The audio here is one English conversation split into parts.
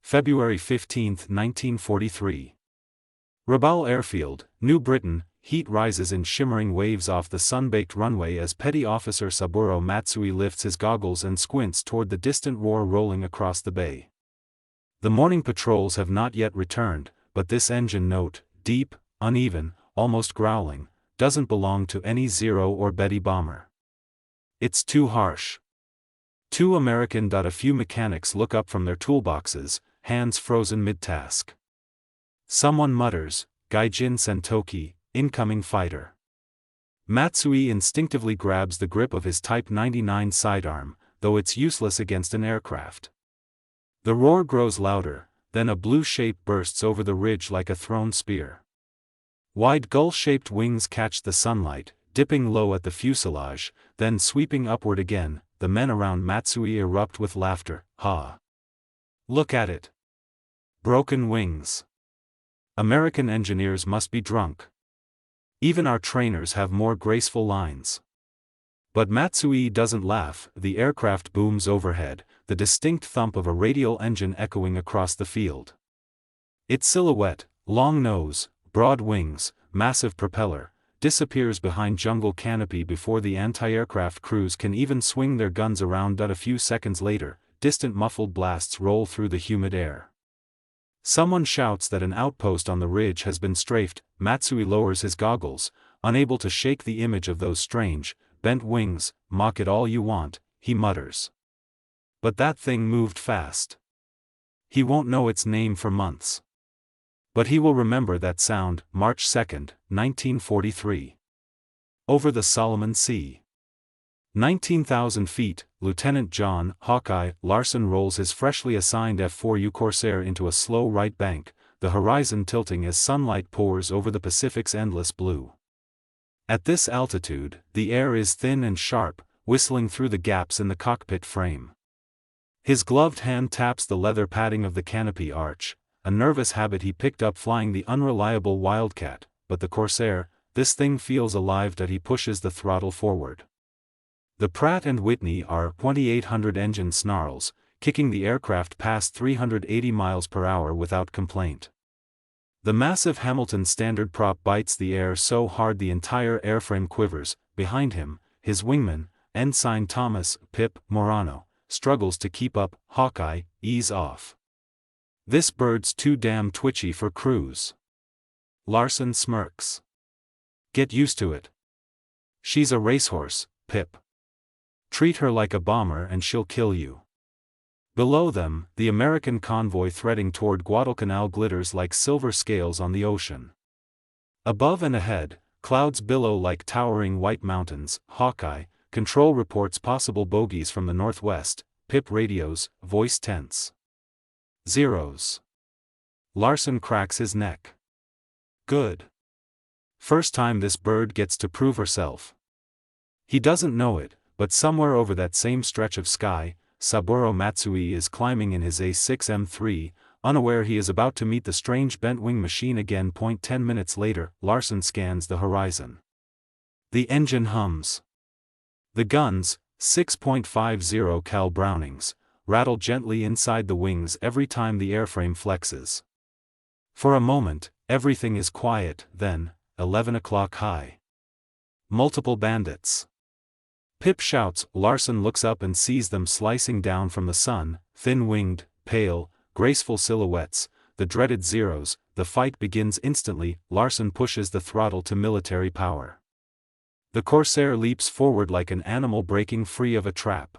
February 15, 1943. Rabaul Airfield, New Britain. Heat rises in shimmering waves off the sun-baked runway as Petty Officer Saburo Matsui lifts his goggles and squints toward the distant roar rolling across the bay. The morning patrols have not yet returned, but this engine note, deep, uneven, almost growling, doesn't belong to any Zero or Betty bomber. It's too harsh. Too American. A few mechanics look up from their toolboxes, hands frozen mid-task. Someone mutters, Gaijin Sentoki, incoming fighter. Matsui instinctively grabs the grip of his Type 99 sidearm, though it's useless against an aircraft. The roar grows louder, then a blue shape bursts over the ridge like a thrown spear. Wide gull-shaped wings catch the sunlight, dipping low at the fuselage, then sweeping upward again. The men around Matsui erupt with laughter. Ha! Look at it! Broken wings. American engineers must be drunk. Even our trainers have more graceful lines. But Matsui doesn't laugh. The aircraft booms overhead, the distinct thump of a radial engine echoing across the field. Its silhouette, long nose, broad wings, massive propeller, disappears behind jungle canopy before the anti-aircraft crews can even swing their guns around. A few seconds later, distant muffled blasts roll through the humid air. Someone shouts that an outpost on the ridge has been strafed. Matsui lowers his goggles, unable to shake the image of those strange, bent wings. Mock it all you want, he mutters. But that thing moved fast. He won't know its name for months. But he will remember that sound. March 2, 1943. Over the Solomon Sea. 19,000 feet, Lieutenant John Hawkeye Larson rolls his freshly assigned F4U Corsair into a slow right bank, the horizon tilting as sunlight pours over the Pacific's endless blue. At this altitude, the air is thin and sharp, whistling through the gaps in the cockpit frame. His gloved hand taps the leather padding of the canopy arch, a nervous habit he picked up flying the unreliable Wildcat, but the Corsair, this thing feels alive. He pushes the throttle forward. The Pratt & Whitney R-2800 engine snarls, kicking the aircraft past 380 miles per hour without complaint. The massive Hamilton Standard prop bites the air so hard the entire airframe quivers. Behind him, his wingman, Ensign Thomas Pip Morano, struggles to keep up. Hawkeye, ease off. This bird's too damn twitchy for cruise. Larson smirks. Get used to it. She's a racehorse, Pip. Treat her like a bomber and she'll kill you. Below them, the American convoy threading toward Guadalcanal glitters like silver scales on the ocean. Above and ahead, clouds billow like towering white mountains. Hawkeye, control reports possible bogeys from the northwest. Pip radios, voice tense. Zeros. Larson cracks his neck. Good. First time this bird gets to prove herself. He doesn't know it, but somewhere over that same stretch of sky, Saburo Matsui is climbing in his A6M3, unaware he is about to meet the strange bent wing machine again. 10 minutes later, Larson scans the horizon. The engine hums. The guns, 6.50 cal Brownings, rattle gently inside the wings every time the airframe flexes. For a moment, everything is quiet. Then, 11 o'clock high. Multiple bandits. Pip shouts. Larson looks up and sees them slicing down from the sun, thin-winged, pale, graceful silhouettes, the dreaded Zeros. The fight begins instantly. Larson pushes the throttle to military power. The Corsair leaps forward like an animal breaking free of a trap.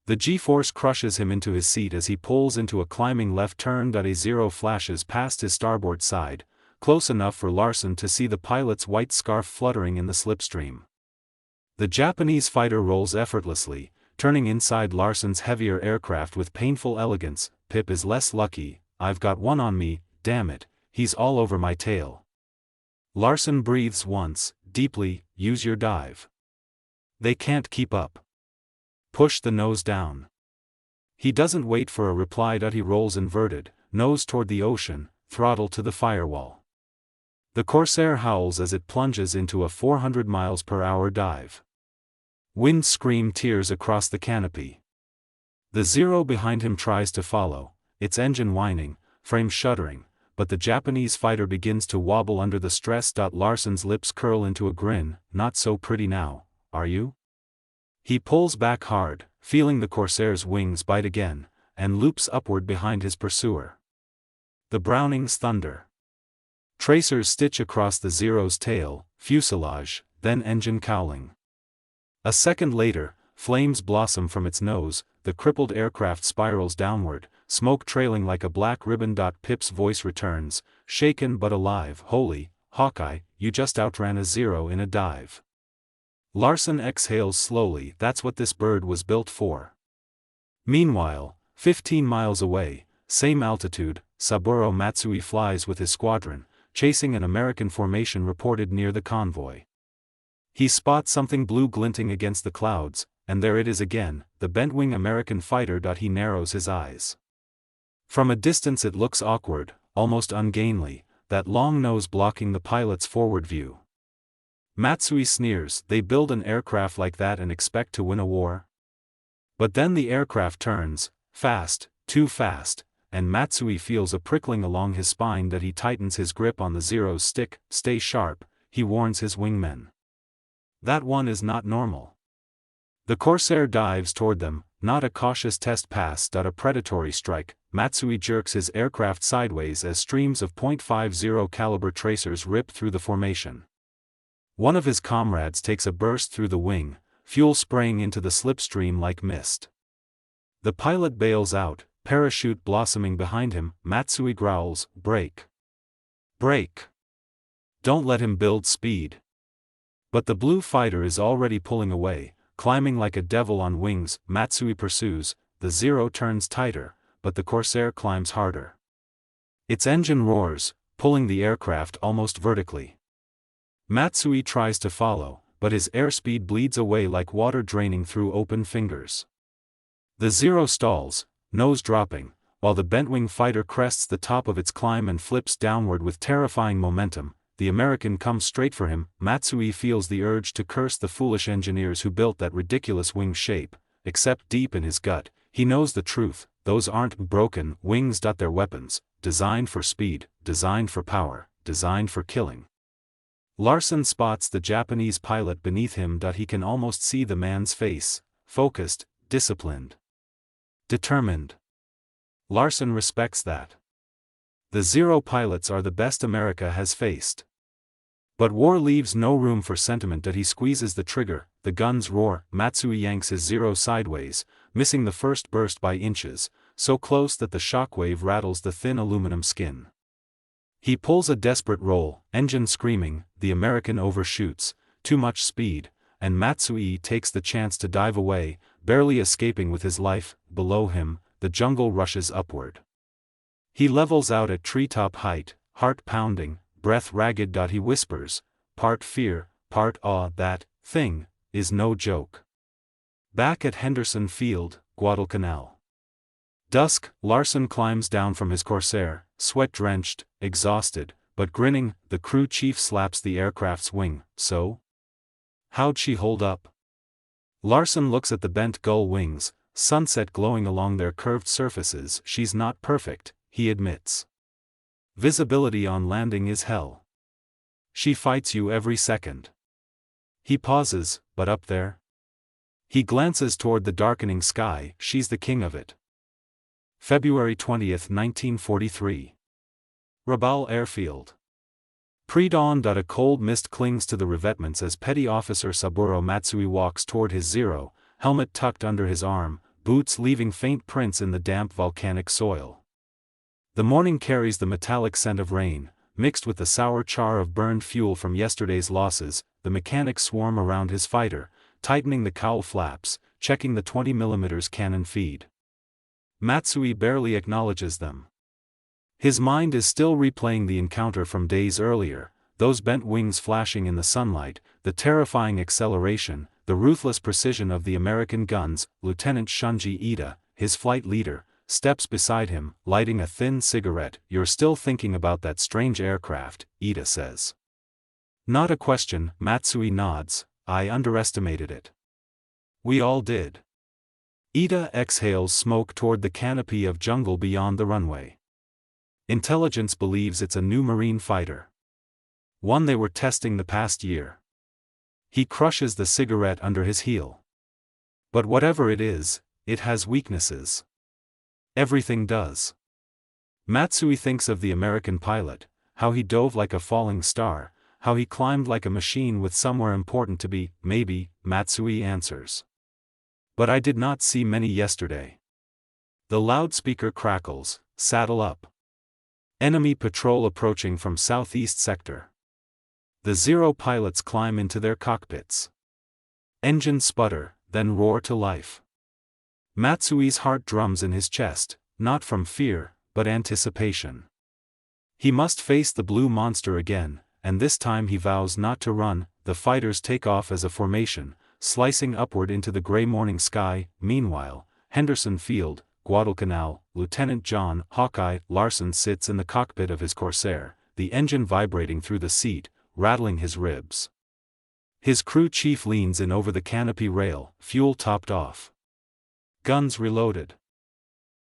The G-force crushes him into his seat as he pulls into a climbing left turn. A Zero flashes past his starboard side, close enough for Larson to see the pilot's white scarf fluttering in the slipstream. The Japanese fighter rolls effortlessly, turning inside Larson's heavier aircraft with painful elegance. Pip is less lucky. I've got one on me, damn it, he's all over my tail. Larson breathes once, deeply. Use your dive. They can't keep up. Push the nose down. He doesn't wait for a reply. He rolls inverted, nose toward the ocean, throttle to the firewall. The Corsair howls as it plunges into a 400 miles per hour dive. Wind scream tears across the canopy. The Zero behind him tries to follow, its engine whining, frame shuddering, but the Japanese fighter begins to wobble under the stress. Larson's lips curl into a grin. Not so pretty now, are you? He pulls back hard, feeling the Corsair's wings bite again, and loops upward behind his pursuer. The Browning's thunder. Tracers stitch across the Zero's tail, fuselage, then engine cowling. A second later, flames blossom from its nose, the crippled aircraft spirals downward, smoke trailing like a black ribbon. Pip's voice returns, shaken but alive. Holy, Hawkeye, you just outran a Zero in a dive. Larson exhales slowly. That's what this bird was built for. Meanwhile, 15 miles away, same altitude, Saburo Matsui flies with his squadron, chasing an American formation reported near the convoy. He spots something blue glinting against the clouds, and there it is again, the bent-wing American fighter. He narrows his eyes. From a distance it looks awkward, almost ungainly, that long nose blocking the pilot's forward view. Matsui sneers. They build an aircraft like that and expect to win a war? But then the aircraft turns, fast, too fast, and Matsui feels a prickling along his spine. He tightens his grip on the Zero's stick. Stay sharp, he warns his wingmen. That one is not normal. The Corsair dives toward them, not a cautious test pass. A predatory strike. Matsui jerks his aircraft sideways as streams of .50 caliber tracers rip through the formation. One of his comrades takes a burst through the wing, fuel spraying into the slipstream like mist. The pilot bails out, parachute blossoming behind him. Matsui growls, "Brake! Brake! Don't let him build speed." But the blue fighter is already pulling away, climbing like a devil on wings. Matsui pursues, the Zero turns tighter, but the Corsair climbs harder. Its engine roars, pulling the aircraft almost vertically. Matsui tries to follow, but his airspeed bleeds away like water draining through open fingers. The Zero stalls, nose dropping, while the bent-wing fighter crests the top of its climb and flips downward with terrifying momentum. The American comes straight for him. Matsui feels the urge to curse the foolish engineers who built that ridiculous wing shape, except deep in his gut, he knows the truth. Those aren't broken wings. They're weapons, designed for speed, designed for power, designed for killing. Larson spots the Japanese pilot beneath him. He can almost see the man's face, focused, disciplined, determined. Larson respects that. The Zero pilots are the best America has faced. But war leaves no room for sentiment. He squeezes the trigger, the guns roar. Matsui yanks his Zero sideways, missing the first burst by inches, so close that the shockwave rattles the thin aluminum skin. He pulls a desperate roll, engine screaming. The American overshoots, too much speed, and Matsui takes the chance to dive away, barely escaping with his life. Below him, the jungle rushes upward. He levels out at treetop height, heart pounding, breath ragged. He whispers, part fear, part awe. That thing is no joke. Back at Henderson Field, Guadalcanal. Dusk, Larson climbs down from his Corsair, sweat-drenched, exhausted, but grinning. The crew chief slaps the aircraft's wing. So? How'd she hold up? Larson looks at the bent gull wings, sunset glowing along their curved surfaces. She's not perfect, he admits. Visibility on landing is hell. She fights you every second. He pauses, but up there? He glances toward the darkening sky. She's the king of it. February 20, 1943. Rabaul Airfield. Pre-dawn. A cold mist clings to the revetments as Petty Officer Saburo Matsui walks toward his Zero, helmet tucked under his arm, boots leaving faint prints in the damp volcanic soil. The morning carries the metallic scent of rain, mixed with the sour char of burned fuel from yesterday's losses. The mechanics swarm around his fighter, tightening the cowl flaps, checking the 20mm cannon feed. Matsui barely acknowledges them. His mind is still replaying the encounter from days earlier, those bent wings flashing in the sunlight, the terrifying acceleration, the ruthless precision of the American guns. Lieutenant Shunji Ida, his flight leader, steps beside him, lighting a thin cigarette. You're still thinking about that strange aircraft, Ida says. Not a question, Matsui nods. I underestimated it. We all did. Ida exhales smoke toward the canopy of jungle beyond the runway. Intelligence believes it's a new marine fighter. One they were testing the past year. He crushes the cigarette under his heel. But whatever it is, it has weaknesses. Everything does. Matsui thinks of the American pilot, how he dove like a falling star, how he climbed like a machine with somewhere important to be. Maybe, Matsui answers. But I did not see many yesterday. The loudspeaker crackles, saddle up. Enemy patrol approaching from southeast sector. The Zero pilots climb into their cockpits. Engines sputter, then roar to life. Matsui's heart drums in his chest, not from fear, but anticipation. He must face the blue monster again, and this time he vows not to run. The fighters take off as a formation, slicing upward into the gray morning sky. Meanwhile, Henderson Field, Guadalcanal, Lieutenant John Hawkeye Larson sits in the cockpit of his Corsair, the engine vibrating through the seat, rattling his ribs. His crew chief leans in over the canopy rail, fuel topped off. Guns reloaded.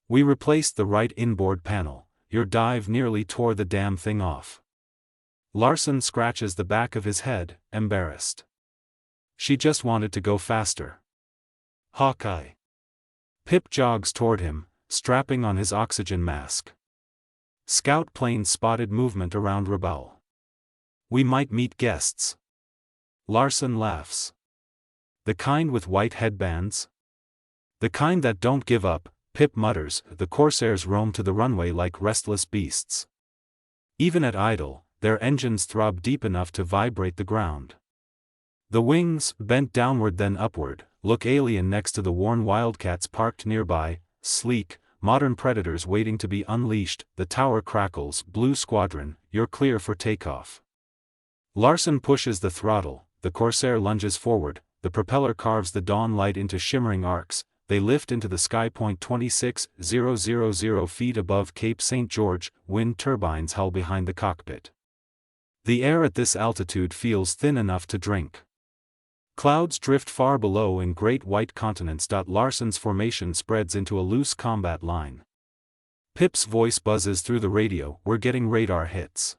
We replaced the right inboard panel. Your dive nearly tore the damn thing off. Larson scratches the back of his head, embarrassed. She just wanted to go faster. Hawkeye. Pip jogs toward him, strapping on his oxygen mask. Scout plane spotted movement around Rabaul. We might meet guests. Larson laughs. The kind with white headbands? The kind that don't give up, Pip mutters. The Corsairs roam to the runway like restless beasts. Even at idle, their engines throb deep enough to vibrate the ground. The wings, bent downward then upward, look alien next to the worn Wildcats parked nearby, sleek, modern predators waiting to be unleashed. The tower crackles. Blue Squadron, you're clear for takeoff. Larson pushes the throttle, the Corsair lunges forward, the propeller carves the dawn light into shimmering arcs. They lift into the sky. 26,000 feet above Cape St. George, wind turbines howl behind the cockpit. The air at this altitude feels thin enough to drink. Clouds drift far below in great white continents. Larson's formation spreads into a loose combat line. Pip's voice buzzes through the radio. We're getting radar hits.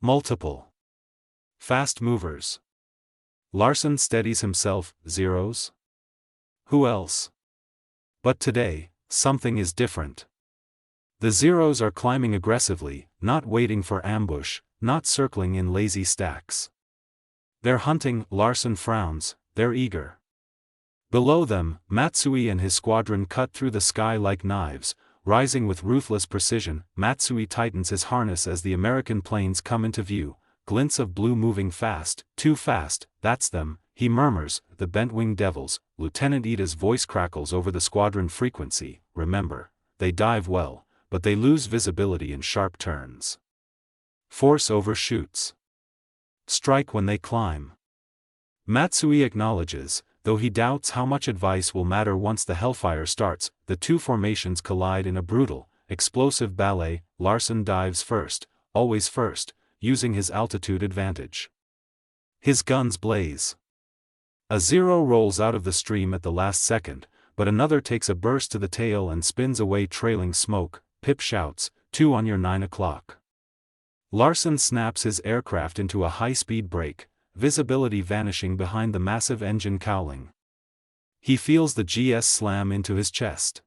Multiple. Fast movers. Larson steadies himself. Zeros? Who else? But today, something is different. The Zeros are climbing aggressively, not waiting for ambush, not circling in lazy stacks. They're hunting. Larson frowns, they're eager. Below them, Matsui and his squadron cut through the sky like knives, rising with ruthless precision. Matsui tightens his harness as the American planes come into view, glints of blue moving fast, too fast. That's them, he murmurs, the bent-winged devils. Lieutenant Ida's voice crackles over the squadron frequency. Remember, they dive well, but they lose visibility in sharp turns. Force overshoots. Strike when they climb. Matsui acknowledges, though he doubts how much advice will matter once the hellfire starts. The two formations collide in a brutal, explosive ballet. Larson dives first, always first, using his altitude advantage. His guns blaze. A Zero rolls out of the stream at the last second, but another takes a burst to the tail and spins away trailing smoke. Pip shouts, 2 on your 9 o'clock. Larson snaps his aircraft into a high-speed brake, visibility vanishing behind the massive engine cowling. He feels the GS slam into his chest.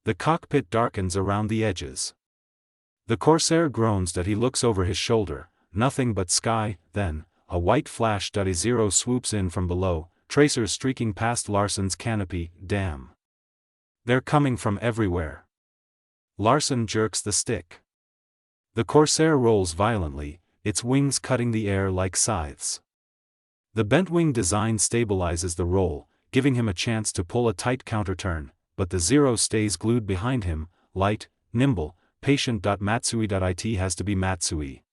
The cockpit darkens around the edges. The Corsair groans as he looks over his shoulder, nothing but sky. Then, a white flash. A Zero swoops in from below, tracers streaking past Larson's canopy. Damn. They're coming from everywhere. Larson jerks the stick. The Corsair rolls violently, its wings cutting the air like scythes. The bent-wing design stabilizes the roll, giving him a chance to pull a tight counter-turn, but the Zero stays glued behind him, light, nimble, patient. Matsui.it has to be Matsui.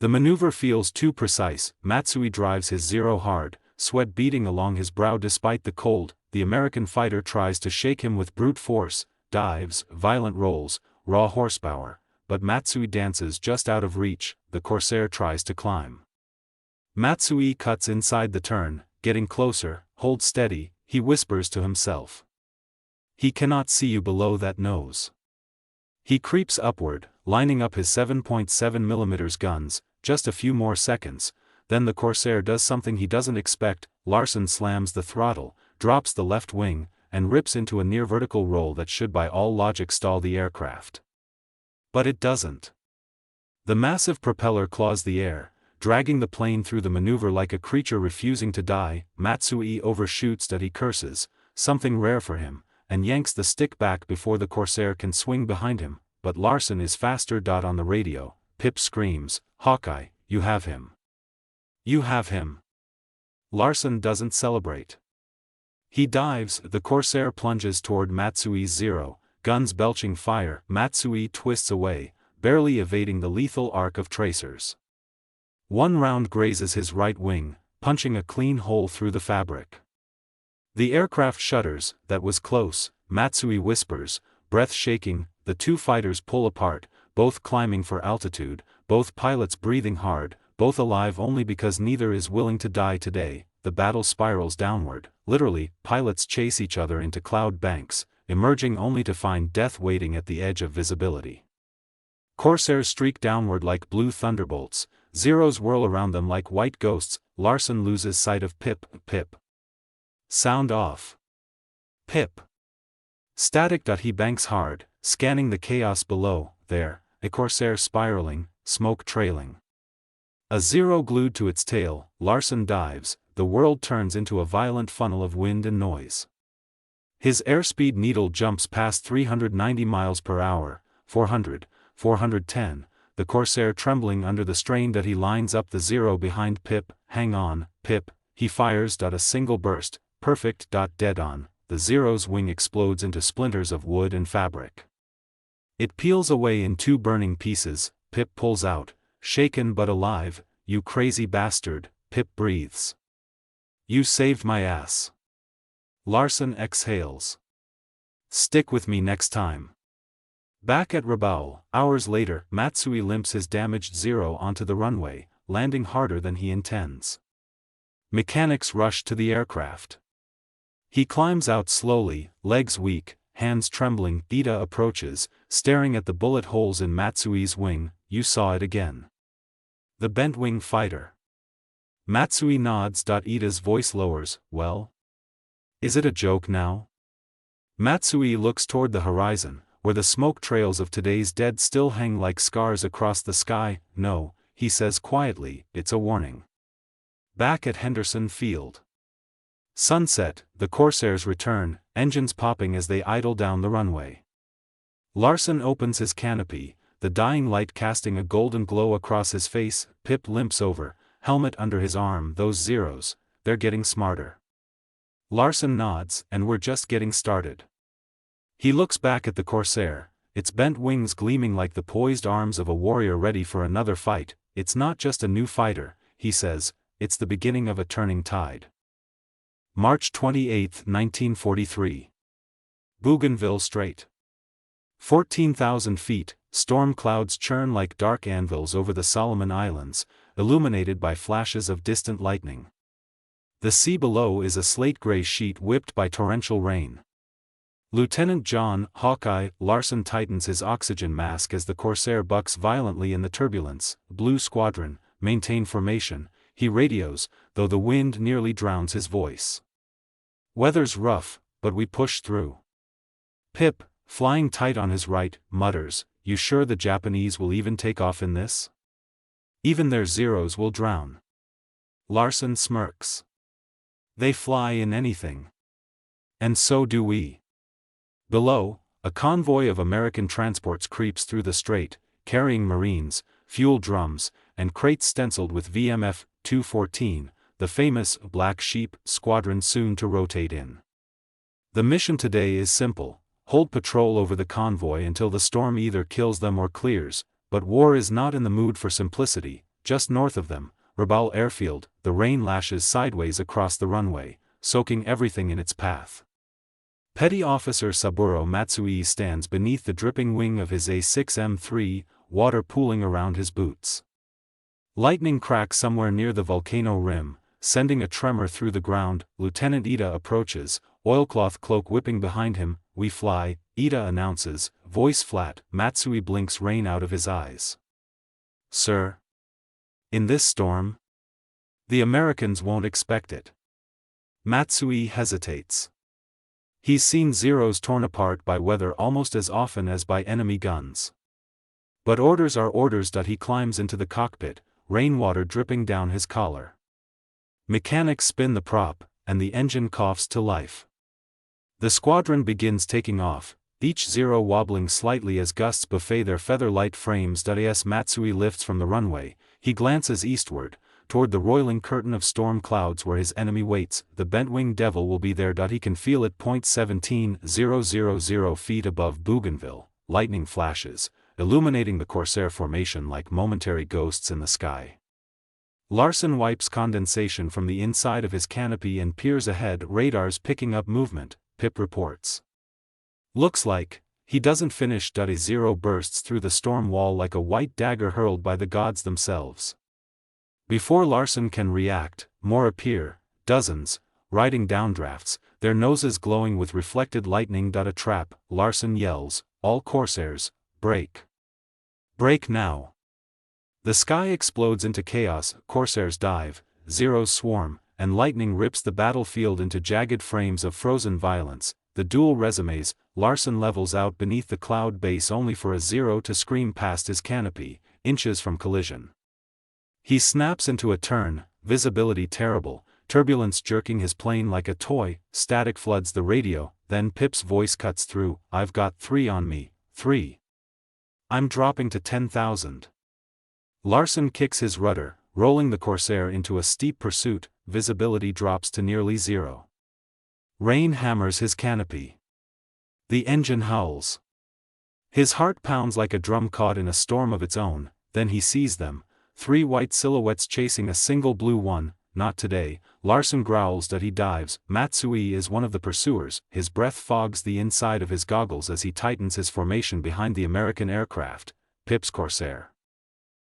The maneuver feels too precise. Matsui drives his Zero hard, sweat beading along his brow despite the cold. The American fighter tries to shake him with brute force, dives, violent rolls, raw horsepower, but Matsui dances just out of reach. The Corsair tries to climb. Matsui cuts inside the turn, getting closer. Hold steady, he whispers to himself. He cannot see you below that nose. He creeps upward, lining up his 7.7mm guns, just a few more seconds. Then the Corsair does something he doesn't expect. Larsen slams the throttle, drops the left wing, and rips into a near-vertical roll that should by all logic stall the aircraft. But it doesn't. The massive propeller claws the air, dragging the plane through the maneuver like a creature refusing to die. Matsui overshoots that he curses, something rare for him, and yanks the stick back before the Corsair can swing behind him, but Larsen is faster. On the radio, Pip screams, "Hawkeye, you have him. You have him." Larsen doesn't celebrate. He dives. The Corsair plunges toward Matsui's Zero, guns belching fire. Matsui twists away, barely evading the lethal arc of tracers. One round grazes his right wing, punching a clean hole through the fabric. The aircraft shudders. "That was close," Matsui whispers, breath shaking. The two fighters pull apart, both climbing for altitude, both pilots breathing hard, both alive only because neither is willing to die today. The battle spirals downward. Literally, pilots chase each other into cloud banks, emerging only to find death waiting at the edge of visibility. Corsairs streak downward like blue thunderbolts, Zeros whirl around them like white ghosts. Larsen loses sight of Pip. Pip. Sound off. Pip. Static. He banks hard, scanning the chaos below. There, a Corsair spiraling, smoke trailing. A Zero glued to its tail. Larsen dives. The world turns into a violent funnel of wind and noise. His airspeed needle jumps past 390 miles per hour, 400, 410, the Corsair trembling under the strain. He lines up the Zero behind Pip. "Hang on, Pip," he fires. A single burst, perfect. Dead on, the Zero's wing explodes into splinters of wood and fabric. It peels away in two burning pieces. Pip pulls out, shaken but alive. "You crazy bastard," Pip breathes. "You saved my ass." Larsen exhales. "Stick with me next time." Back at Rabaul, hours later, Matsui limps his damaged Zero onto the runway, landing harder than he intends. Mechanics rush to the aircraft. He climbs out slowly, legs weak, hands trembling. Ida approaches, staring at the bullet holes in Matsui's wing. "You saw it again. The bent wing fighter." Matsui nods. Ida's voice lowers. "Well? Is it a joke now?" Matsui looks toward the horizon, where the smoke trails of today's dead still hang like scars across the sky. "No," he says quietly, "it's a warning." Back at Henderson Field. Sunset, the Corsairs return, engines popping as they idle down the runway. Larsen opens his canopy, the dying light casting a golden glow across his face. Pip limps over, helmet under his arm. "Those Zeros, they're getting smarter." Larsen nods. "And we're just getting started." He looks back at the Corsair, its bent wings gleaming like the poised arms of a warrior ready for another fight. "It's not just a new fighter," he says, "it's the beginning of a turning tide." March 28, 1943. Bougainville Strait. 14,000 feet, storm clouds churn like dark anvils over the Solomon Islands, illuminated by flashes of distant lightning. The sea below is a slate-gray sheet whipped by torrential rain. Lieutenant John "Hawkeye" Larsen tightens his oxygen mask as the Corsair bucks violently in the turbulence. "Blue Squadron, maintain formation," he radios, though the wind nearly drowns his voice. "Weather's rough, but we push through." Pip, flying tight on his right, mutters, "You sure the Japanese will even take off in this? Even their Zeros will drown." Larsen smirks. "They fly in anything. And so do we." Below, a convoy of American transports creeps through the strait, carrying Marines, fuel drums, and crates stenciled with VMF 214, the famous Black Sheep squadron soon to rotate in. The mission today is simple: hold patrol over the convoy until the storm either kills them or clears. But war is not in the mood for simplicity. Just north of them, Rabaul Airfield, the rain lashes sideways across the runway, soaking everything in its path. Petty Officer Saburo Matsui stands beneath the dripping wing of his A6M3, water pooling around his boots. Lightning cracks somewhere near the volcano rim, sending a tremor through the ground. Lieutenant Ida approaches, oilcloth cloak whipping behind him. We fly, Ida announces, voice flat. Matsui blinks rain out of his eyes. Sir? In this storm? The Americans won't expect it. Matsui hesitates. He's seen Zeros torn apart by weather almost as often as by enemy guns. But orders are orders. He climbs into the cockpit, rainwater dripping down his collar. Mechanics spin the prop, and the engine coughs to life. The squadron begins taking off, each Zero wobbling slightly as gusts buffet their feather-light frames. As Matsui lifts from the runway, he glances eastward, toward the roiling curtain of storm clouds where his enemy waits. The bent-winged devil will be there. He can feel it. 17,000 feet above Bougainville, lightning flashes, illuminating the Corsair formation like momentary ghosts in the sky. Larsen wipes condensation from the inside of his canopy and peers ahead. Radars picking up movement, Pip reports. Looks like, he doesn't finish. A Zero bursts through the storm wall like a white dagger hurled by the gods themselves. Before Larsen can react, more appear, dozens, riding downdrafts, their noses glowing with reflected lightning. A trap, Larsen yells, all Corsairs, break. Break now. The sky explodes into chaos. Corsairs dive, Zeros swarm, and lightning rips the battlefield into jagged frames of frozen violence. The dual resumes. Larsen levels out beneath the cloud base only for a Zero to scream past his canopy, inches from collision. He snaps into a turn, visibility terrible, turbulence jerking his plane like a toy. Static floods the radio, then Pip's voice cuts through. I've got 3 on me, 3. I'm dropping to 10,000. Larsen kicks his rudder, rolling the Corsair into a steep pursuit. Visibility drops to nearly 0. Rain hammers his canopy. The engine howls. His heart pounds like a drum caught in a storm of its own. Then he sees them, 3 white silhouettes chasing a single blue one. Not today. Larsen growls. He dives. Matsui is one of the pursuers. His breath fogs the inside of his goggles as he tightens his formation behind the American aircraft, Pip's Corsair.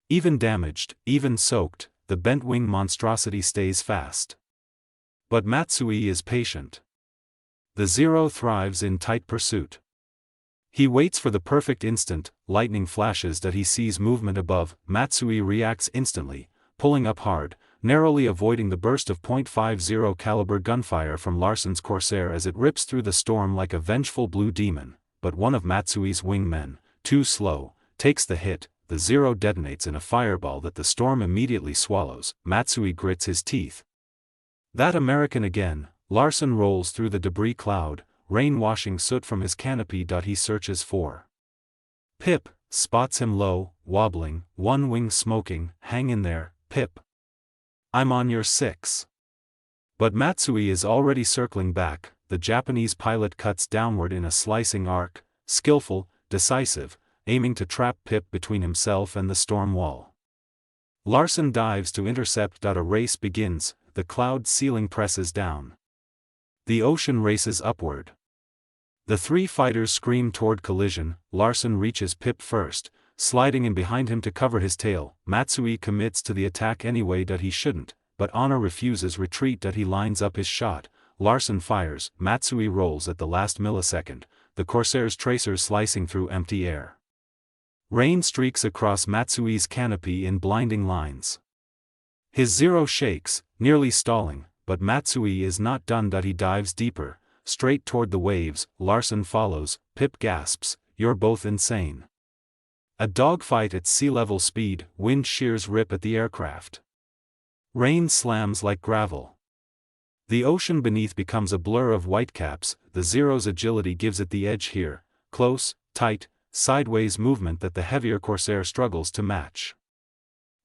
Even damaged, even soaked, the bent-wing monstrosity stays fast. But Matsui is patient. The Zero thrives in tight pursuit. He waits for the perfect instant. Lightning flashes. He sees movement above. Matsui reacts instantly, pulling up hard, narrowly avoiding the burst of .50 caliber gunfire from Larsen's Corsair as it rips through the storm like a vengeful blue demon. But one of Matsui's wingmen, too slow, takes the hit. The Zero detonates in a fireball that the storm immediately swallows. Matsui grits his teeth. That American again. Larsen rolls through the debris cloud, rain washing soot from his canopy. He searches for Pip, spots him low, wobbling, one wing smoking. Hang in there, Pip. I'm on your 6. But Matsui is already circling back. The Japanese pilot cuts downward in a slicing arc, skillful, decisive, aiming to trap Pip between himself and the storm wall. Larsen dives to intercept. A race begins. The cloud ceiling presses down. The ocean races upward. The 3 fighters scream toward collision. Larsen reaches Pip first, sliding in behind him to cover his tail. Matsui commits to the attack anyway. He shouldn't, but honor refuses retreat. He lines up his shot. Larsen fires. Matsui rolls at the last millisecond, the Corsair's tracers slicing through empty air. Rain streaks across Matsui's canopy in blinding lines. His Zero shakes, nearly stalling, but Matsui is not done. He dives deeper, straight toward the waves. Larsen follows. Pip gasps, you're both insane. A dogfight at sea-level speed. Wind shears rip at the aircraft. Rain slams like gravel. The ocean beneath becomes a blur of whitecaps. The Zero's agility gives it the edge here. Close, tight, sideways movement that the heavier Corsair struggles to match.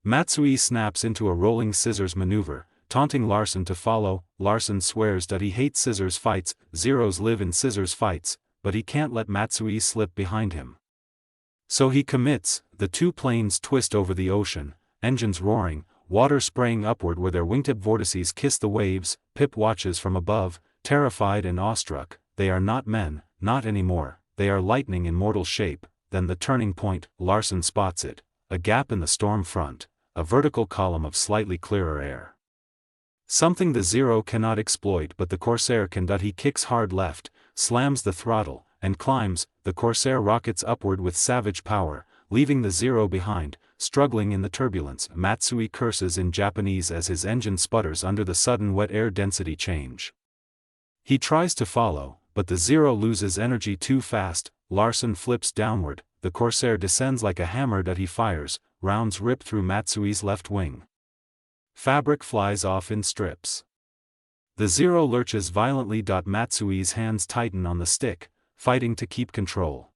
Matsui snaps into a rolling scissors maneuver, taunting Larsen to follow. Larsen swears he hates scissors fights. Zeros live in scissors fights, but he can't let Matsui slip behind him. So he commits. The 2 planes twist over the ocean, engines roaring, water spraying upward where their wingtip vortices kiss the waves. Pip watches from above, terrified and awestruck. They are not men, not anymore. They are lightning in mortal shape. Then the turning point. Larsen spots it, a gap in the storm front, a vertical column of slightly clearer air. Something the Zero cannot exploit but the Corsair can. He kicks hard left, slams the throttle, and climbs. The Corsair rockets upward with savage power, leaving the Zero behind, struggling in the turbulence. Matsui curses in Japanese as his engine sputters under the sudden wet air density change. He tries to follow, but the Zero loses energy too fast. Larsen flips downward, the Corsair descends like a hammer. He fires, rounds rip through Matsui's left wing. Fabric flies off in strips. The Zero lurches violently. Matsui's hands tighten on the stick, fighting to keep control.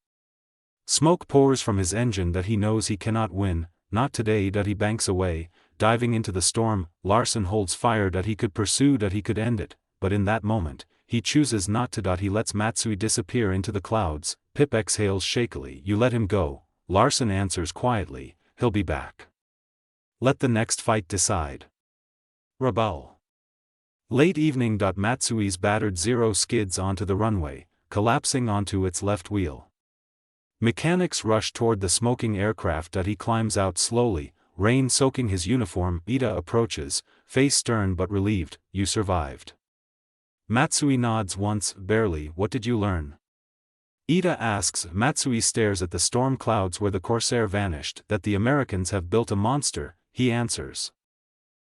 Smoke pours from his engine. He knows he cannot win, not today. He banks away, diving into the storm. Larsen holds fire. He could pursue. He could end it, but in that moment, he chooses not to. He lets Matsui disappear into the clouds. Pip exhales shakily. You let him go. Larsen answers quietly, he'll be back. Let the next fight decide. Rebel. Late evening. Matsui's battered Zero skids onto the runway, collapsing onto its left wheel. Mechanics rush toward the smoking aircraft. He climbs out slowly, rain soaking his uniform. Ida approaches, face stern but relieved. You survived. Matsui nods once, barely. What did you learn? Ida asks. Matsui stares at the storm clouds where the Corsair vanished. That the Americans have built a monster, he answers.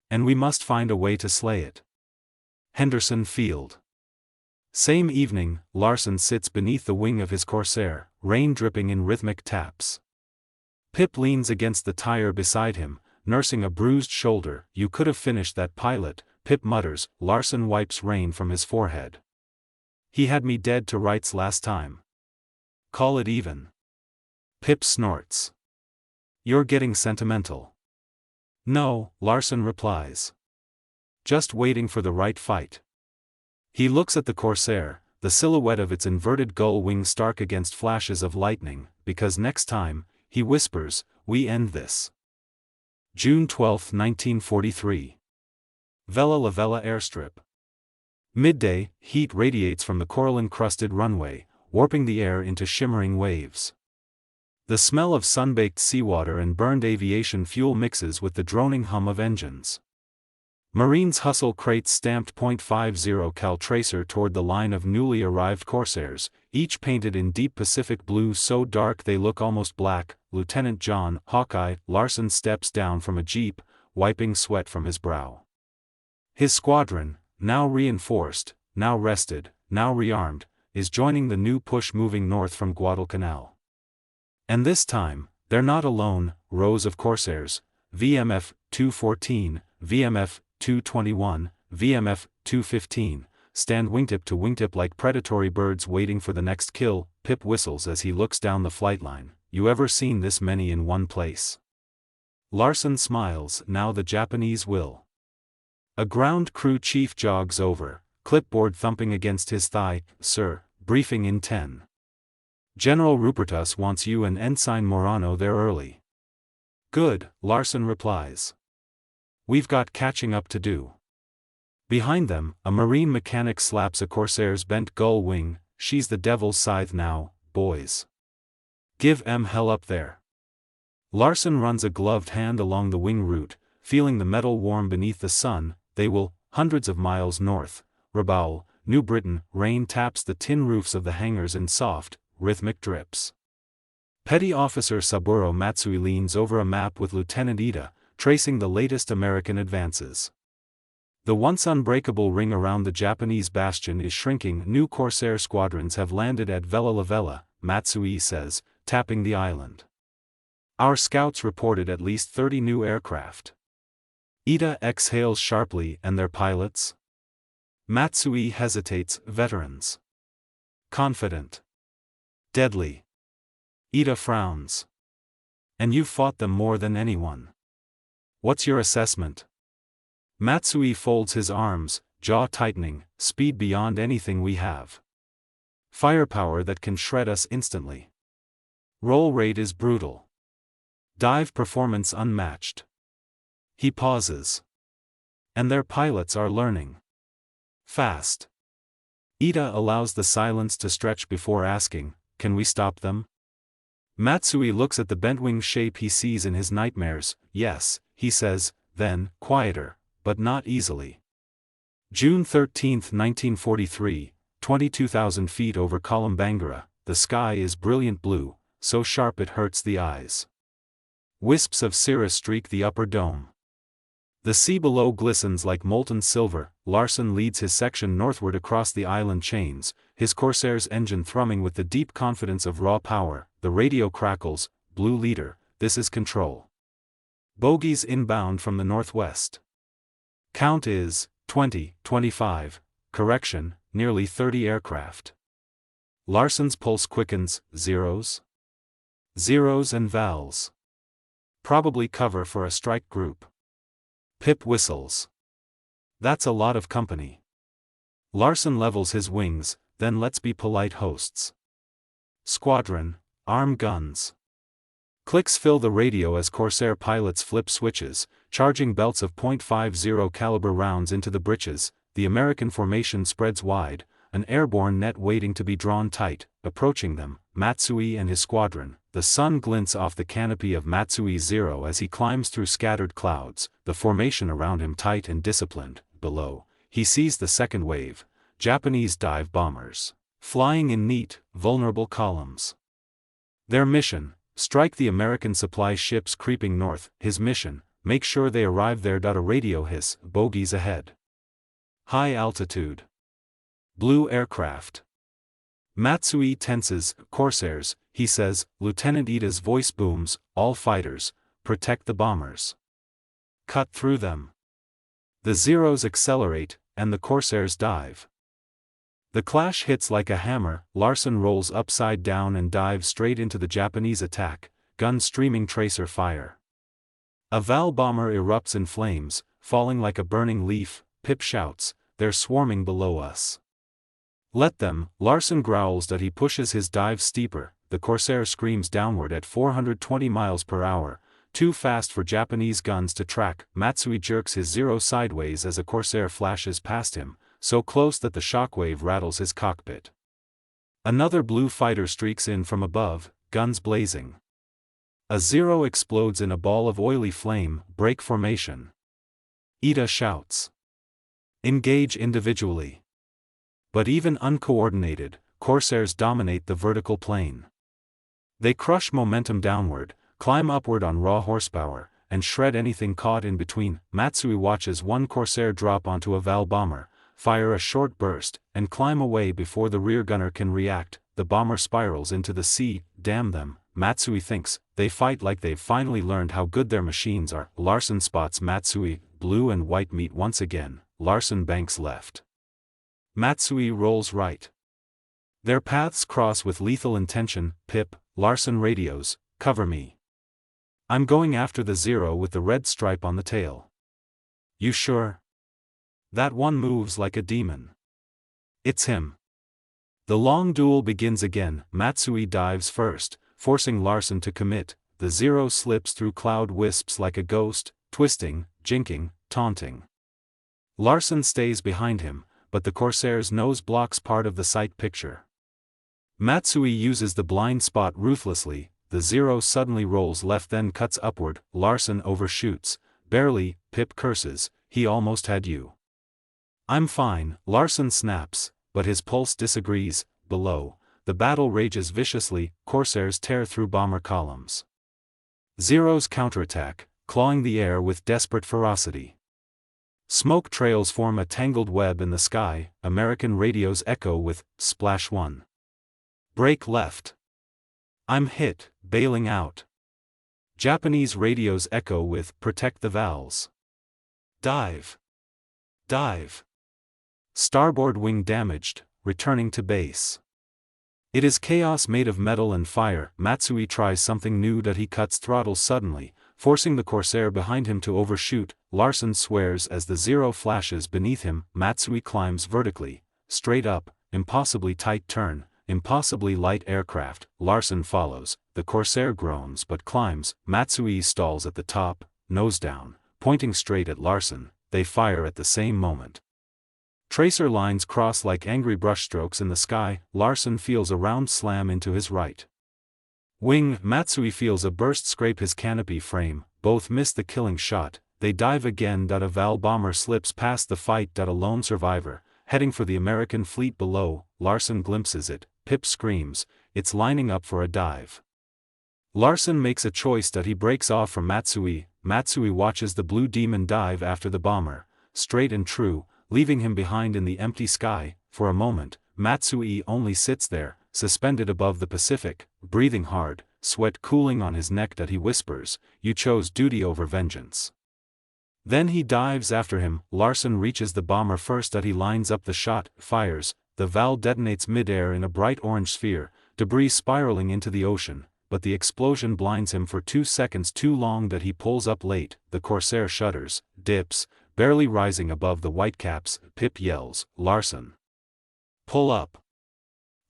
And we must find a way to slay it. Henderson Field. Same evening, Larsen sits beneath the wing of his Corsair, rain dripping in rhythmic taps. Pip leans against the tire beside him, nursing a bruised shoulder. You could have finished that pilot, Pip mutters. Larsen wipes rain from his forehead. He had me dead to rights last time. Call it even. Pip snorts. You're getting sentimental. No, Larsen replies. Just waiting for the right fight. He looks at the Corsair, the silhouette of its inverted gull wing stark against flashes of lightning. Because next time, he whispers, we end this. June 12, 1943. Vella La Vella Airstrip. Midday, heat radiates from the coral-encrusted runway, warping the air into shimmering waves. The smell of sun-baked seawater and burned aviation fuel mixes with the droning hum of engines. Marines hustle crates stamped .50 cal tracer toward the line of newly arrived Corsairs, each painted in deep Pacific blue so dark they look almost black. Lieutenant John Hawkeye Larsen steps down from a jeep, wiping sweat from his brow. His squadron, now reinforced, now rested, now rearmed, is joining the new push moving north from Guadalcanal. And this time, they're not alone. Rows of Corsairs, VMF 214, VMF 221, VMF 215, stand wingtip to wingtip like predatory birds waiting for the next kill. Pip whistles as he looks down the flight line. You ever seen this many in one place? Larsen smiles. Now the Japanese will. A ground crew chief jogs over, clipboard thumping against his thigh. Sir, briefing in 10. General Rupertus wants you and Ensign Morano there early. Good, Larsen replies. We've got catching up to do. Behind them, a marine mechanic slaps a Corsair's bent gull wing. She's the devil's scythe now, boys. Give hell up there. Larsen runs a gloved hand along the wing route, feeling the metal warm beneath the sun. They will, hundreds of miles north. Rabaul, New Britain. Rain taps the tin roofs of the hangars in soft, rhythmic drips. Petty Officer Saburo Matsui leans over a map with Lieutenant Ida, tracing the latest American advances. The once unbreakable ring around the Japanese bastion is shrinking. New Corsair squadrons have landed at Vella La Vella, Matsui says, tapping the island. Our scouts reported at least 30 new aircraft. Ida exhales sharply. And their pilots? Matsui hesitates. Veterans. Confident. Deadly. Ida frowns. And you've fought them more than anyone. What's your assessment? Matsui folds his arms, jaw tightening. Speed beyond anything we have. Firepower that can shred us instantly. Roll rate is brutal. Dive performance unmatched. He pauses. And their pilots are learning. Fast. Ida allows the silence to stretch before asking, can we stop them? Matsui looks at the bent-wing shape he sees in his nightmares. Yes, he says, then, quieter, but not easily. June 13, 1943, 22,000 feet over Kolumbangara, the sky is brilliant blue, so sharp it hurts the eyes. Wisps of cirrus streak the upper dome. The sea below glistens like molten silver. Larsen leads his section northward across the island chains, his Corsair's engine thrumming with the deep confidence of raw power. The radio crackles, "Blue leader, this is control. Bogies inbound from the northwest. Count is 20, 25, correction, nearly 30 aircraft." Larsen's pulse quickens, zeros? Zeros and vals. Probably cover for a strike group. Pip whistles. That's a lot of company. Larsen levels his wings, then let's be polite hosts. Squadron, arm guns. Clicks fill the radio as Corsair pilots flip switches, charging belts of .50 caliber rounds into the breeches. The American formation spreads wide, an airborne net waiting to be drawn tight. Approaching them, Matsui and his squadron. The sun glints off the canopy of Matsui Zero as he climbs through scattered clouds, the formation around him tight and disciplined. Below, he sees the second wave, Japanese dive bombers, flying in neat, vulnerable columns. Their mission: strike the American supply ships creeping north. His mission: make sure they arrive there. A radio hiss, bogies ahead. High altitude. Blue aircraft. Matsui tenses. Corsairs, he says. Lieutenant Ida's voice booms, all fighters, protect the bombers. Cut through them. The Zeros accelerate, and the Corsairs dive. The clash hits like a hammer. Larsen rolls upside down and dives straight into the Japanese attack, guns streaming tracer fire. A Val bomber erupts in flames, falling like a burning leaf. Pip shouts, "They're swarming below us." "Let them," Larsen growls as he pushes his dive steeper. The Corsair screams downward at 420 miles per hour, too fast for Japanese guns to track. Matsui jerks his Zero sideways as a Corsair flashes past him, so close that the shockwave rattles his cockpit. Another blue fighter streaks in from above, guns blazing. A Zero explodes in a ball of oily flame. Break formation. Ida shouts, "Engage individually." But even uncoordinated, Corsairs dominate the vertical plane. They crush momentum downward, climb upward on raw horsepower, and shred anything caught in between. Matsui watches one Corsair drop onto a Val bomber, fire a short burst, and climb away before the rear gunner can react. The bomber spirals into the sea. Damn them, Matsui thinks, they fight like they've finally learned how good their machines are. Larsen spots Matsui. Blue and white meet once again. Larsen banks left. Matsui rolls right. Their paths cross with lethal intention. Pip, Larsen radios, "Cover me. I'm going after the Zero with the red stripe on the tail." "You sure? That one moves like a demon." "It's him." The long duel begins again. Matsui dives first, forcing Larsen to commit. The Zero slips through cloud wisps like a ghost, twisting, jinking, taunting. Larsen stays behind him, but the Corsair's nose blocks part of the sight picture. Matsui uses the blind spot ruthlessly. The Zero suddenly rolls left then cuts upward. Larsen overshoots. "Barely," Pip curses, "he almost had you." "I'm fine," Larsen snaps, but his pulse disagrees. Below, the battle rages viciously. Corsairs tear through bomber columns. Zeros counterattack, clawing the air with desperate ferocity. Smoke trails form a tangled web in the sky. American radios echo with, "Splash 1. Break left. I'm hit, bailing out." Japanese radios echo with, "Protect the vals. Dive. Dive. Starboard wing damaged, returning to base." It is chaos made of metal and fire. Matsui tries something new. He cuts throttle suddenly, forcing the Corsair behind him to overshoot. Larsen swears as the Zero flashes beneath him. Matsui climbs vertically, straight up, impossibly tight turn, impossibly light aircraft. Larsen follows. The Corsair groans but climbs. Matsui stalls at the top, nose down, pointing straight at Larsen. They fire at the same moment. Tracer lines cross like angry brushstrokes in the sky. Larsen feels a round slam into his right wing. Matsui feels a burst scrape his canopy frame. Both miss the killing shot. they dive again. A Val bomber slips past the fight. A lone survivor, heading for the American fleet below. Larson glimpses it. Pip screams, it's lining up for a dive. Larson makes a choice. He breaks off from Matsui. Matsui watches the Blue Demon dive after the bomber, straight and true, leaving him behind in the empty sky. For a moment, Matsui only sits there, suspended above the Pacific, breathing hard, sweat cooling on his neck. He whispers, you chose duty over vengeance. Then he dives after him. Larson reaches the bomber first. He lines up the shot, fires, the Val detonates mid-air in a bright orange sphere, debris spiraling into the ocean, but the explosion blinds him for 2 seconds too long. He pulls up late. The Corsair shudders, dips, barely rising above the whitecaps. Pip yells, Larson, pull up.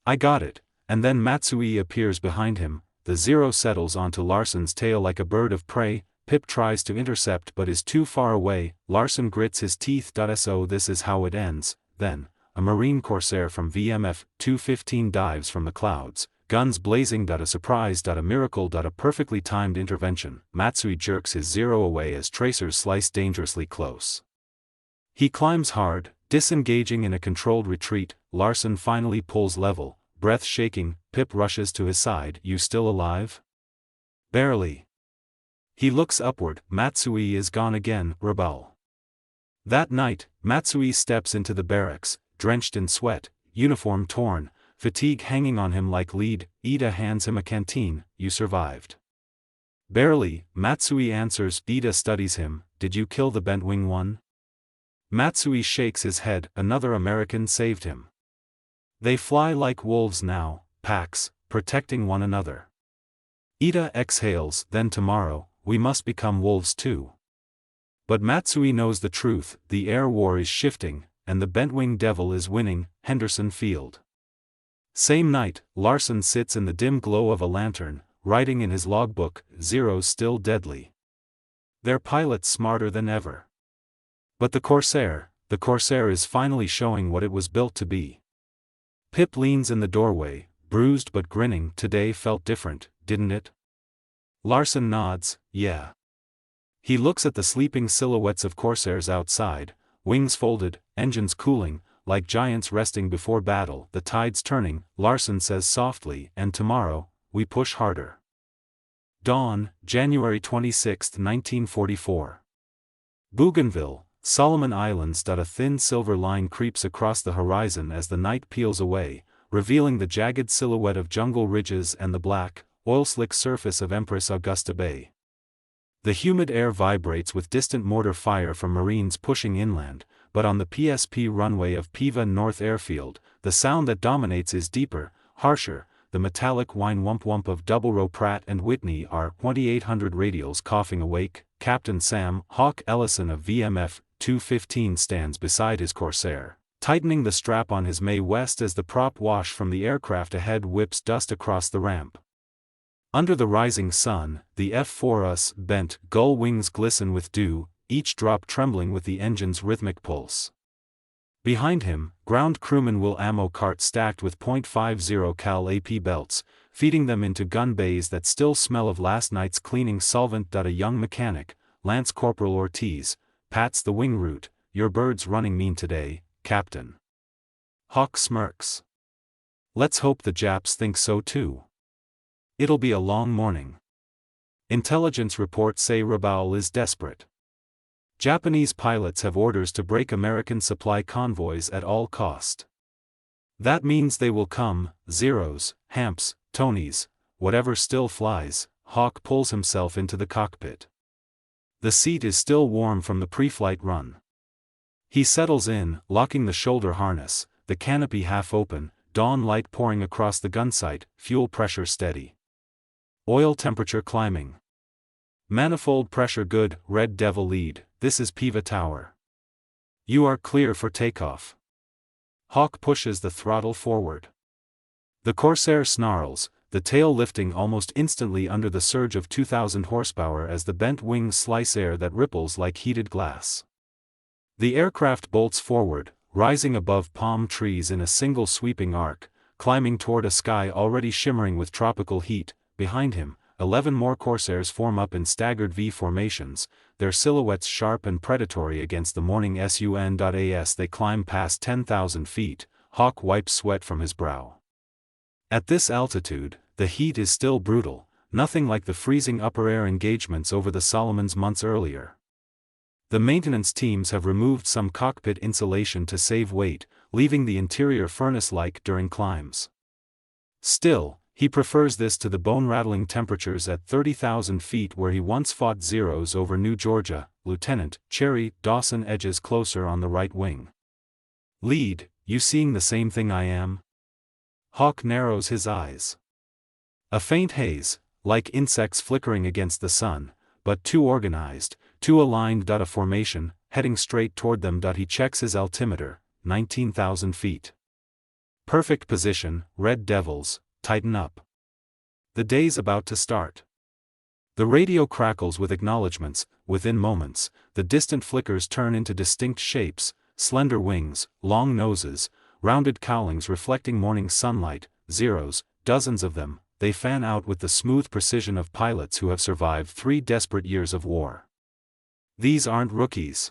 I got it, and then Matsui appears behind him. The Zero settles onto Larson's tail like a bird of prey. Pip tries to intercept but is too far away. Larson grits his teeth. So this is how it ends. Then, a Marine Corsair from VMF 215 dives from the clouds, guns blazing. A surprise. A miracle. A perfectly timed intervention. Matsui jerks his Zero away as tracers slice dangerously close. He climbs hard, disengaging in a controlled retreat. Larson finally pulls level, breath shaking. Pip rushes to his side. You still alive? Barely. He looks upward. Matsui is gone again. Rebel. That night, Matsui steps into the barracks, drenched in sweat, uniform torn, fatigue hanging on him like lead. Ida hands him a canteen. You survived. Barely, Matsui answers. Ida studies him. Did you kill the bent wing one? Matsui shakes his head. Another American saved him. They fly like wolves now, packs, protecting one another. Ida exhales. Then tomorrow, we must become wolves too. But Matsui knows the truth. The air war is shifting, and the bent-wing devil is winning. Henderson Field. Same night, Larson sits in the dim glow of a lantern, writing in his logbook, Zero's still deadly. Their pilot's smarter than ever. But the Corsair is finally showing what it was built to be. Pip leans in the doorway, bruised but grinning. Today felt different, didn't it? Larson nods, yeah. He looks at the sleeping silhouettes of Corsairs outside, wings folded, engines cooling, like giants resting before battle. The tide's turning. Larson says softly, and tomorrow, we push harder. Dawn, January 26, 1944. Bougainville, Solomon Islands. A thin silver line creeps across the horizon as the night peels away, revealing the jagged silhouette of jungle ridges and the black, oil-slick surface of Empress Augusta Bay. The humid air vibrates with distant mortar fire from Marines pushing inland, but on the PSP runway of Piva North Airfield, the sound that dominates is deeper, harsher. The metallic whine wump-wump of double-row Pratt & Whitney are 2800 radials coughing awake. Captain Sam Hawk Ellison of VMF 215 stands beside his Corsair, tightening the strap on his Mae West as the prop wash from the aircraft ahead whips dust across the ramp. Under the rising sun, the F4U bent gull wings glisten with dew, each drop trembling with the engine's rhythmic pulse. Behind him, ground crewmen will ammo carts stacked with .50 cal AP belts, feeding them into gun bays that still smell of last night's cleaning solvent. A young mechanic, Lance Corporal Ortiz, pats the wing root. Your bird's running mean today, Captain. Hawk smirks. Let's hope the Japs think so too. It'll be a long morning. Intelligence reports say Rabaul is desperate. Japanese pilots have orders to break American supply convoys at all cost. That means they will come, Zeros, Hamps, Tonys, whatever still flies. Hawk pulls himself into the cockpit. The seat is still warm from the pre-flight run. He settles in, locking the shoulder harness, the canopy half open, dawn light pouring across the gun sight, fuel pressure steady. Oil temperature climbing. Manifold pressure good. Red Devil lead. This is Piva Tower. You are clear for takeoff. Hawk pushes the throttle forward. The Corsair snarls, the tail lifting almost instantly under the surge of 2,000 horsepower as the bent wings slice air that ripples like heated glass. The aircraft bolts forward, rising above palm trees in a single sweeping arc, climbing toward a sky already shimmering with tropical heat. Behind him, 11 more Corsairs form up in staggered V formations, their silhouettes sharp and predatory against the morning sun. As they climb past 10,000 feet, Hawk wipes sweat from his brow. At this altitude, the heat is still brutal, nothing like the freezing upper air engagements over the Solomons months earlier. The maintenance teams have removed some cockpit insulation to save weight, leaving the interior furnace-like during climbs. Still, he prefers this to the bone-rattling temperatures at 30,000 feet where he once fought Zeros over New Georgia. Lieutenant Cherry Dawson edges closer on the right wing. "Lead, you seeing the same thing I am?" Hawk narrows his eyes. A faint haze, like insects flickering against the sun, but too organized, too aligned. A formation, heading straight toward them. He checks his altimeter, 19,000 feet. Perfect position, Red Devils, tighten up. The day's about to start. The radio crackles with acknowledgments. Within moments, the distant flickers turn into distinct shapes, slender wings, long noses, rounded cowlings reflecting morning sunlight, Zeros, dozens of them. They fan out with the smooth precision of pilots who have survived 3 desperate years of war. These aren't rookies.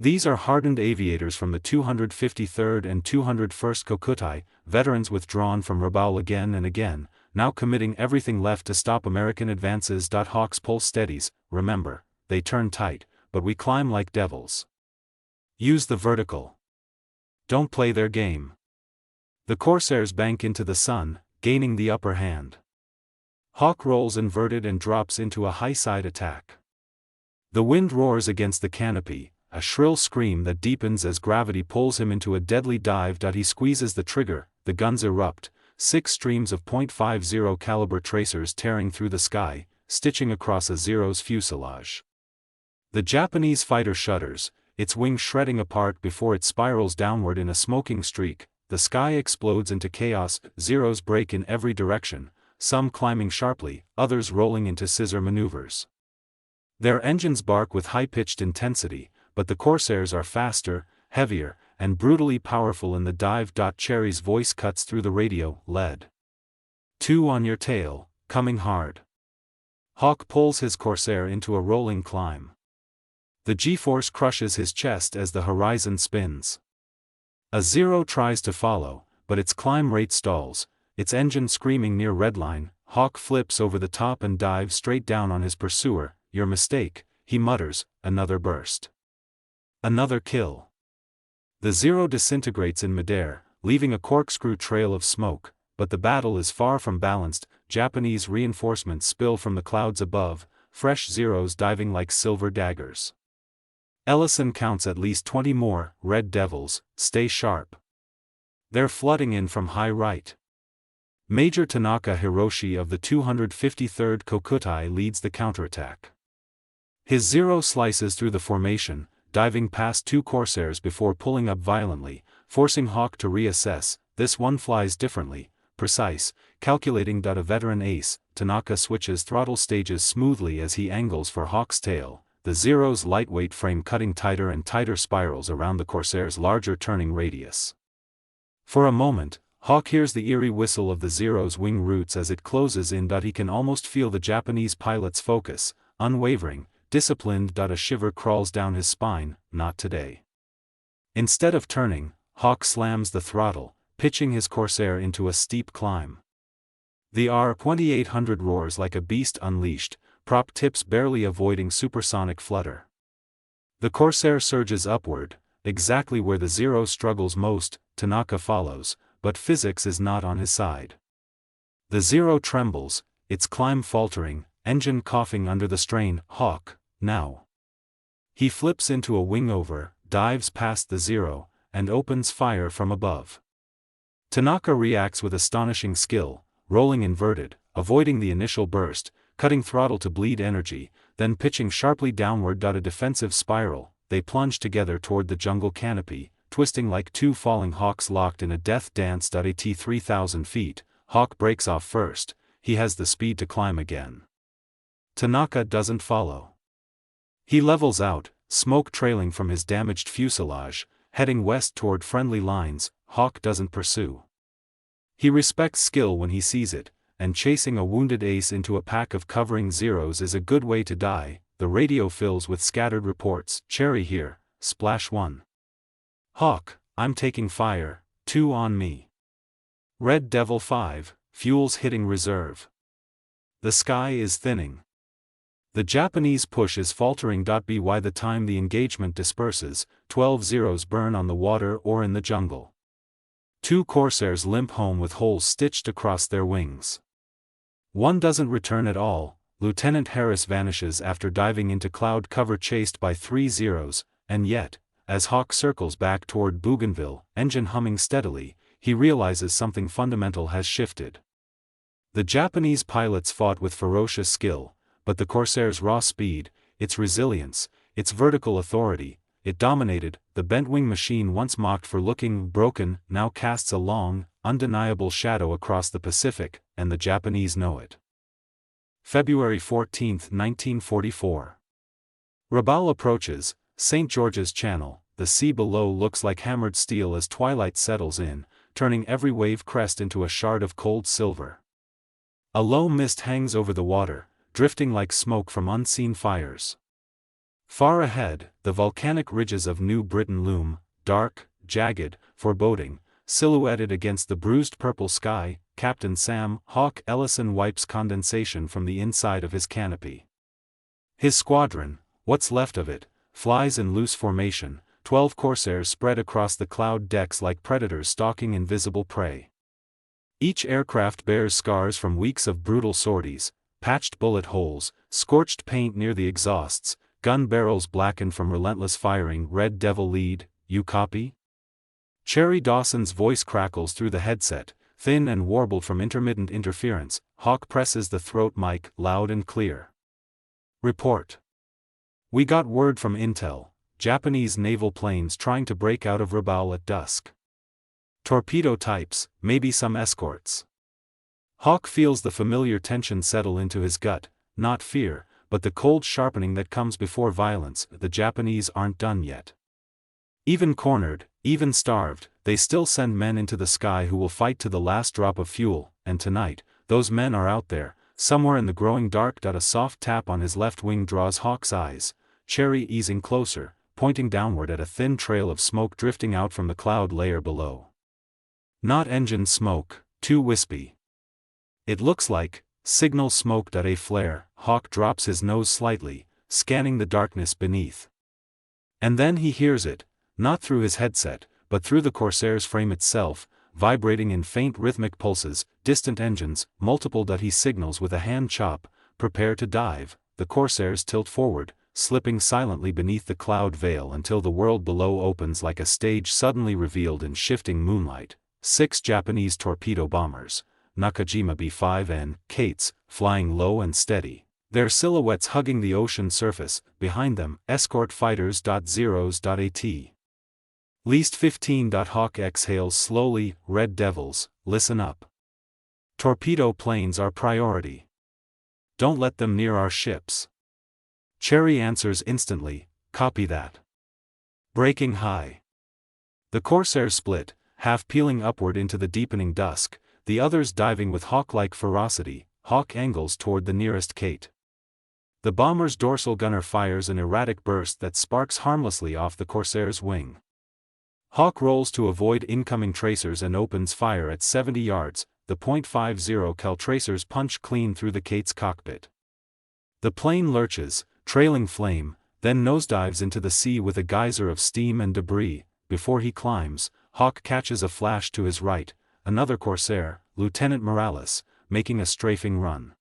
These are hardened aviators from the 253rd and 201st Kokutai, veterans withdrawn from Rabaul again and again, now committing everything left to stop American advances. Hawk's pulse steadies. Remember, they turn tight, but we climb like devils. Use the vertical. Don't play their game. The Corsairs bank into the sun, gaining the upper hand. Hawk rolls inverted and drops into a high-side attack. The wind roars against the canopy, a shrill scream that deepens as gravity pulls him into a deadly dive. He squeezes the trigger, the guns erupt, 6 streams of .50 caliber tracers tearing through the sky, stitching across a Zero's fuselage. The Japanese fighter shudders, its wing shredding apart before it spirals downward in a smoking streak. The sky explodes into chaos, Zeros break in every direction, some climbing sharply, others rolling into scissor maneuvers. Their engines bark with high-pitched intensity, but the Corsairs are faster, heavier, and brutally powerful in the dive. Cherry's voice cuts through the radio. "Lead. 2 on your tail, coming hard." Hawk pulls his Corsair into a rolling climb. The G-force crushes his chest as the horizon spins. A Zero tries to follow, but its climb rate stalls, its engine screaming near redline. Hawk flips over the top and dives straight down on his pursuer. "Your mistake," he mutters. Another burst. Another kill. The Zero disintegrates in midair, leaving a corkscrew trail of smoke, but the battle is far from balanced. Japanese reinforcements spill from the clouds above, fresh Zeros diving like silver daggers. Ellison counts at least 20 more. Red Devils, stay sharp. They're flooding in from high right. Major Tanaka Hiroshi of the 253rd Kokutai leads the counterattack. His Zero slices through the formation, diving past 2 Corsairs before pulling up violently, forcing Hawk to reassess. This one flies differently, precise, calculating. A veteran ace, Tanaka switches throttle stages smoothly as he angles for Hawk's tail, the Zero's lightweight frame cutting tighter and tighter spirals around the Corsair's larger turning radius. For a moment, Hawk hears the eerie whistle of the Zero's wing roots as it closes in. He can almost feel the Japanese pilot's focus, unwavering, disciplined. A shiver crawls down his spine. Not today. Instead of turning, Hawk slams the throttle, pitching his Corsair into a steep climb. The R-2800 roars like a beast unleashed, prop tips barely avoiding supersonic flutter. The Corsair surges upward, exactly where the Zero struggles most. Tanaka follows, but physics is not on his side. The Zero trembles, its climb faltering, engine coughing under the strain. Hawk, now. He flips into a wing over, dives past the Zero, and opens fire from above. Tanaka reacts with astonishing skill, rolling inverted, avoiding the initial burst, cutting throttle to bleed energy, then pitching sharply downward. A defensive spiral, they plunge together toward the jungle canopy, twisting like 2 falling hawks locked in a death dance. At 3,000 feet, Hawk breaks off first, he has the speed to climb again. Tanaka doesn't follow. He levels out, smoke trailing from his damaged fuselage, heading west toward friendly lines. Hawk doesn't pursue. He respects skill when he sees it, and chasing a wounded ace into a pack of covering zeros is a good way to die. The radio fills with scattered reports. Cherry here, splash 1. Hawk, I'm taking fire, 2 on me. Red Devil 5, fuel's hitting reserve. The sky is thinning. The Japanese push is faltering. By the time the engagement disperses, 12 zeros burn on the water or in the jungle. 2 Corsairs limp home with holes stitched across their wings. 1 doesn't return at all. Lieutenant Harris vanishes after diving into cloud cover chased by 3 zeros, and yet, as Hawk circles back toward Bougainville, engine humming steadily, he realizes something fundamental has shifted. The Japanese pilots fought with ferocious skill, but the Corsair's raw speed, its resilience, its vertical authority, it dominated. The bent-wing machine once mocked for looking broken now casts a long, undeniable shadow across the Pacific, and the Japanese know it. February 14, 1944. Rabaul approaches St. George's Channel. The sea below looks like hammered steel as twilight settles in, turning every wave crest into a shard of cold silver. A low mist hangs over the water, drifting like smoke from unseen fires. Far ahead, the volcanic ridges of New Britain loom, dark, jagged, foreboding, silhouetted against the bruised purple sky. Captain Sam Hawk Ellison wipes condensation from the inside of his canopy. His squadron, what's left of it, flies in loose formation, 12 Corsairs spread across the cloud decks like predators stalking invisible prey. Each aircraft bears scars from weeks of brutal sorties, patched bullet holes, scorched paint near the exhausts, gun barrels blackened from relentless firing. Red Devil lead, you copy? Cherry Dawson's voice crackles through the headset, thin and warbled from intermittent interference. Hawk presses the throat mic, loud and clear. Report. We got word from Intel, Japanese naval planes trying to break out of Rabaul at dusk. Torpedo types, maybe some escorts. Hawk feels the familiar tension settle into his gut, not fear, but the cold sharpening that comes before violence. The Japanese aren't done yet. Even cornered, even starved, they still send men into the sky who will fight to the last drop of fuel, and tonight, those men are out there, somewhere in the growing dark. A soft tap on his left wing draws Hawk's eyes, Cherry easing closer, pointing downward at a thin trail of smoke drifting out from the cloud layer below. Not engine smoke, too wispy. It looks like signal smoke. A flare. Hawk drops his nose slightly, scanning the darkness beneath. And then he hears it, not through his headset, but through the Corsair's frame itself, vibrating in faint rhythmic pulses. Distant engines, multiple. He signals with a hand chop, prepare to dive. The Corsairs tilt forward, slipping silently beneath the cloud veil until the world below opens like a stage suddenly revealed in shifting moonlight. 6 Japanese torpedo bombers, Nakajima B-5N, Kates, flying low and steady, their silhouettes hugging the ocean surface. Behind them, escort fighters. Zeros. At least 15. Hawk exhales slowly. Red Devils, listen up. Torpedo planes are priority. Don't let them near our ships. Cherry answers instantly, copy that. Breaking high. The Corsairs split, half peeling upward into the deepening dusk, the others diving with hawk-like ferocity. Hawk angles toward the nearest Kate. The bomber's dorsal gunner fires an erratic burst that sparks harmlessly off the Corsair's wing. Hawk rolls to avoid incoming tracers and opens fire at 70 yards. The .50 cal tracers punch clean through the Kate's cockpit. The plane lurches, trailing flame, then nosedives into the sea with a geyser of steam and debris. Before he climbs, Hawk catches a flash to his right, another Corsair, Lieutenant Morales, making a strafing run.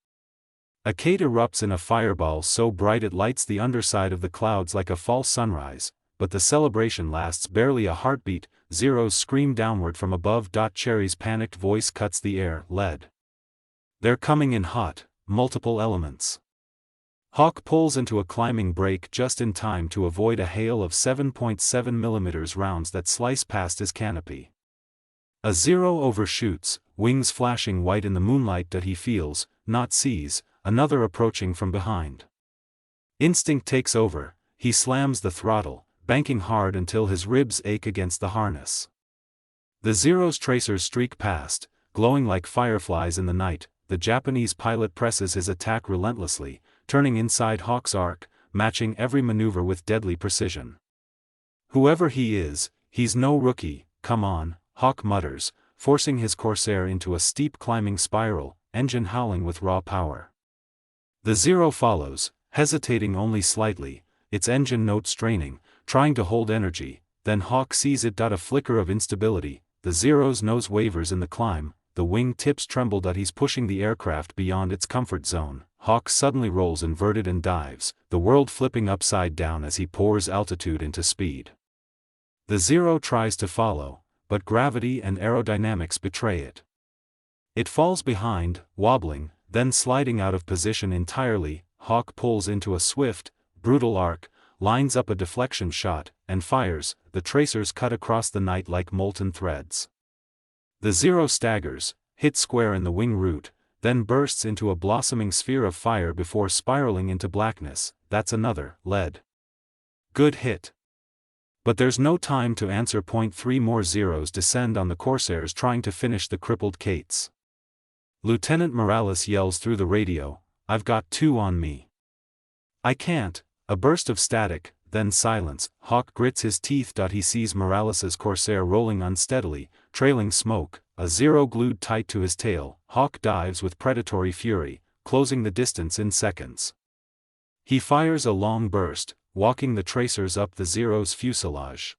A Kate erupts in a fireball so bright it lights the underside of the clouds like a fall sunrise, but the celebration lasts barely a heartbeat. Zeros scream downward from above. Cherry's panicked voice cuts the air. Lead. They're coming in hot, multiple elements. Hawk pulls into a climbing break just in time to avoid a hail of 7.7mm rounds that slice past his canopy. A zero overshoots, wings flashing white in the moonlight. He feels, not sees, another approaching from behind. Instinct takes over, he slams the throttle, banking hard until his ribs ache against the harness. The Zero's tracers streak past, glowing like fireflies in the night. the Japanese pilot presses his attack relentlessly, turning inside Hawk's arc, matching every maneuver with deadly precision. Whoever he is, he's no rookie, come on, Hawk mutters, forcing his Corsair into a steep climbing spiral, engine howling with raw power. The Zero follows, hesitating only slightly, its engine note straining, trying to hold energy. Then Hawk sees it. A flicker of instability, the Zero's nose wavers in the climb, the wing tips tremble. He's pushing the aircraft beyond its comfort zone. Hawk suddenly rolls inverted and dives, the world flipping upside down as he pours altitude into speed. The Zero tries to follow, but gravity and aerodynamics betray it. It falls behind, wobbling, then sliding out of position entirely. Hawk pulls into a swift, brutal arc, lines up a deflection shot, and fires. The tracers cut across the night like molten threads. The Zero staggers, hits square in the wing root, then bursts into a blossoming sphere of fire before spiraling into blackness. That's another lead. Good hit. But there's no time to answer. 3 more Zeros descend on the Corsairs trying to finish the crippled Kates. Lieutenant Morales yells through the radio, "I've got 2 on me." "I can't." A burst of static, then silence. Hawk grits his teeth. He sees Morales's Corsair rolling unsteadily, trailing smoke, a Zero glued tight to his tail. Hawk dives with predatory fury, closing the distance in seconds. He fires a long burst, walking the tracers up the Zero's fuselage.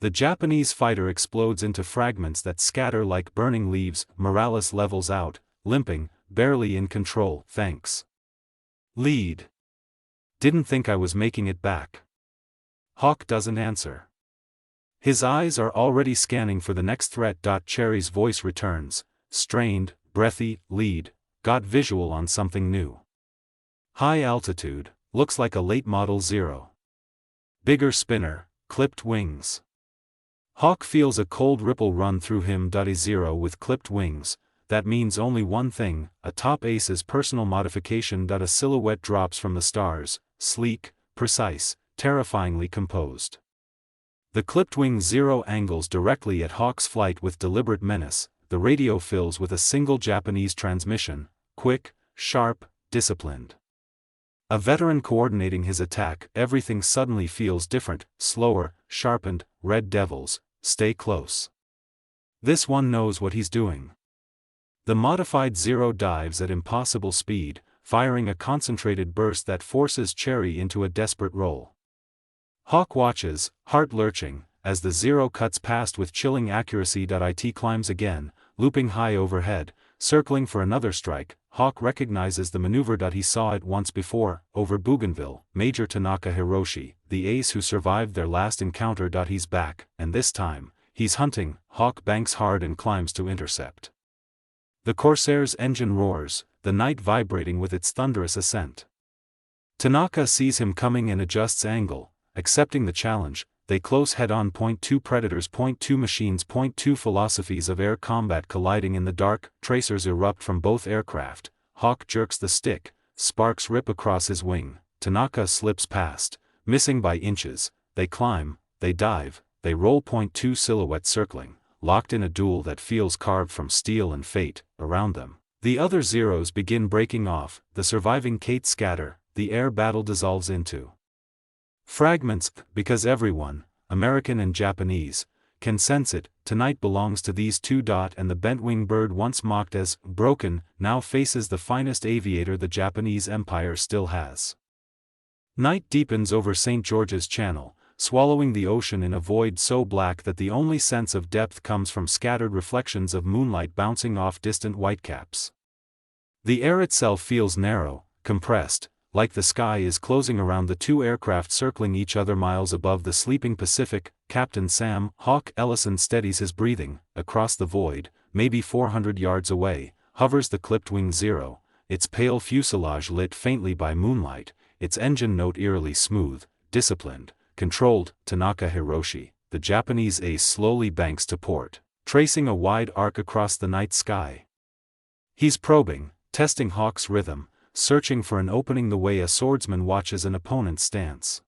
The Japanese fighter explodes into fragments that scatter like burning leaves. Morales levels out, limping, barely in control. "Thanks. Lead. Didn't think I was making it back." Hawk doesn't answer. His eyes are already scanning for the next threat. Cherry's voice returns, strained, breathy. "Lead, got visual on something new. High altitude, looks like a late model Zero. Bigger spinner, clipped wings." Hawk feels a cold ripple run through him. A Zero with clipped wings, that means only one thing, a top ace's personal modification. A silhouette drops from the stars, sleek, precise, terrifyingly composed. The clipped-wing Zero angles directly at Hawk's flight with deliberate menace. The radio fills with a single Japanese transmission, quick, sharp, disciplined. A veteran coordinating his attack. Everything suddenly feels different, slower, sharpened. "Red Devils, stay close. This one knows what he's doing." The modified Zero dives at impossible speed, firing a concentrated burst that forces Cherry into a desperate roll. Hawk watches, heart lurching, as the Zero cuts past with chilling accuracy. It climbs again, looping high overhead, circling for another strike. Hawk recognizes the maneuver. He saw it once before, over Bougainville. Major Tanaka Hiroshi, the ace who survived their last encounter. He's back, and this time, he's hunting. Hawk banks hard and climbs to intercept. The Corsair's engine roars, the night vibrating with its thunderous ascent. Tanaka sees him coming and adjusts angle, accepting the challenge. They close head-on. 2 Predators, 2 Machines, 2 Philosophies of air combat colliding in the dark. Tracers erupt from both aircraft. Hawk jerks the stick, sparks rip across his wing. Tanaka slips past, missing by inches. They climb, they dive, they roll. 2 Silhouette circling, locked in a duel that feels carved from steel and fate. Around them, the other Zeros begin breaking off. The surviving Kates scatter. The air battle dissolves into fragments, because everyone, American and Japanese, can sense it. Tonight belongs to these 2. And the bent-wing bird, once mocked as broken, now faces the finest aviator the Japanese Empire still has. Night deepens over St. George's Channel, swallowing the ocean in a void so black that the only sense of depth comes from scattered reflections of moonlight bouncing off distant whitecaps. The air itself feels narrow, compressed, like the sky is closing around the 2 aircraft circling each other miles above the sleeping Pacific. Captain Sam "Hawk" Ellison steadies his breathing. Across the void, maybe 400 yards away, hovers the clipped-wing Zero, its pale fuselage lit faintly by moonlight, its engine note eerily smooth, disciplined, controlled. Tanaka Hiroshi, the Japanese ace, slowly banks to port, tracing a wide arc across the night sky. He's probing, testing Hawk's rhythm, searching for an opening the way a swordsman watches an opponent's stance.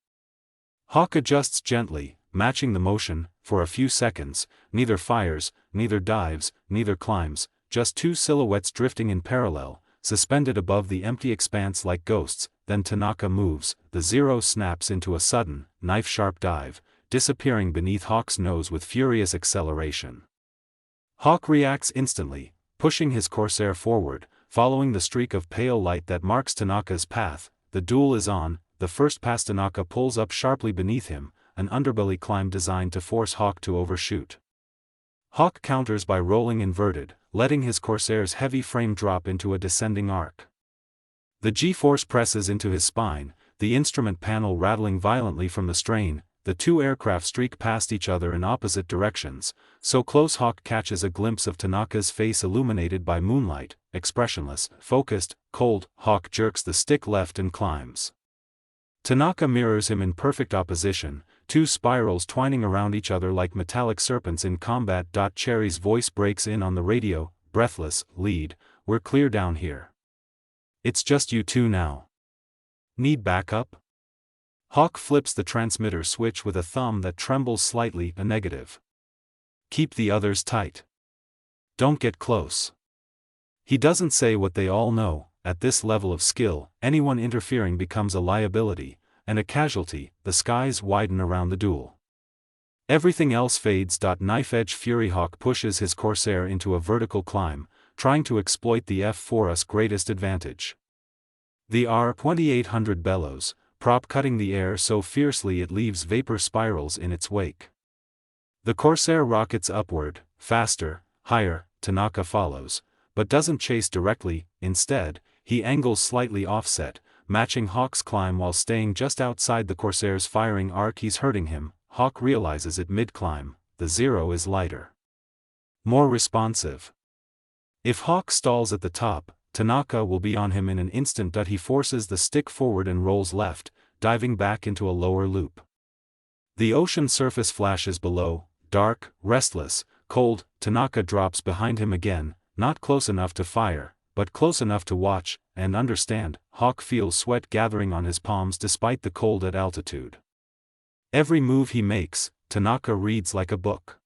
Hawk adjusts gently, matching the motion. For a few seconds, neither fires, neither dives, neither climbs, just two silhouettes drifting in parallel, suspended above the empty expanse like ghosts. Then Tanaka moves, the Zero snaps into a sudden, knife-sharp dive, disappearing beneath Hawk's nose with furious acceleration. Hawk reacts instantly, pushing his Corsair forward, following the streak of pale light that marks Tanaka's path. The duel is on. The first pass Tanaka pulls up sharply beneath him, an underbelly climb designed to force Hawk to overshoot. Hawk counters by rolling inverted, letting his Corsair's heavy frame drop into a descending arc. The G-force presses into his spine, the instrument panel rattling violently from the strain. The two aircraft streak past each other in opposite directions, so close Hawk catches a glimpse of Tanaka's face illuminated by moonlight, expressionless, focused, cold. Hawk jerks the stick left and climbs. Tanaka mirrors him in perfect opposition, two spirals twining around each other like metallic serpents in combat. Cherry's voice breaks in on the radio, breathless. Lead, we're clear down here. It's just you two now. Need backup? Hawk flips the transmitter switch with a thumb that trembles slightly. A negative. Keep the others tight. Don't get close. He doesn't say what they all know. At this level of skill, anyone interfering becomes a liability, and a casualty. The skies widen around the duel. Everything else fades. Knife-edge fury. Hawk pushes his Corsair into a vertical climb, trying to exploit the F4U's greatest advantage. The R-2800 bellows, prop cutting the air so fiercely it leaves vapor spirals in its wake. The Corsair rockets upward, faster, higher. Tanaka follows, but doesn't chase directly. Instead, he angles slightly offset, matching Hawk's climb while staying just outside the Corsair's firing arc. He's hurting him. Hawk realizes it mid-climb. The Zero is lighter, more responsive. If Hawk stalls at the top, Tanaka will be on him in an instant. He forces the stick forward and rolls left, diving back into a lower loop. The ocean surface flashes below, dark, restless, cold. Tanaka drops behind him again, not close enough to fire, but close enough to watch and understand. Hawk feels sweat gathering on his palms despite the cold at altitude. Every move he makes, Tanaka reads like a book.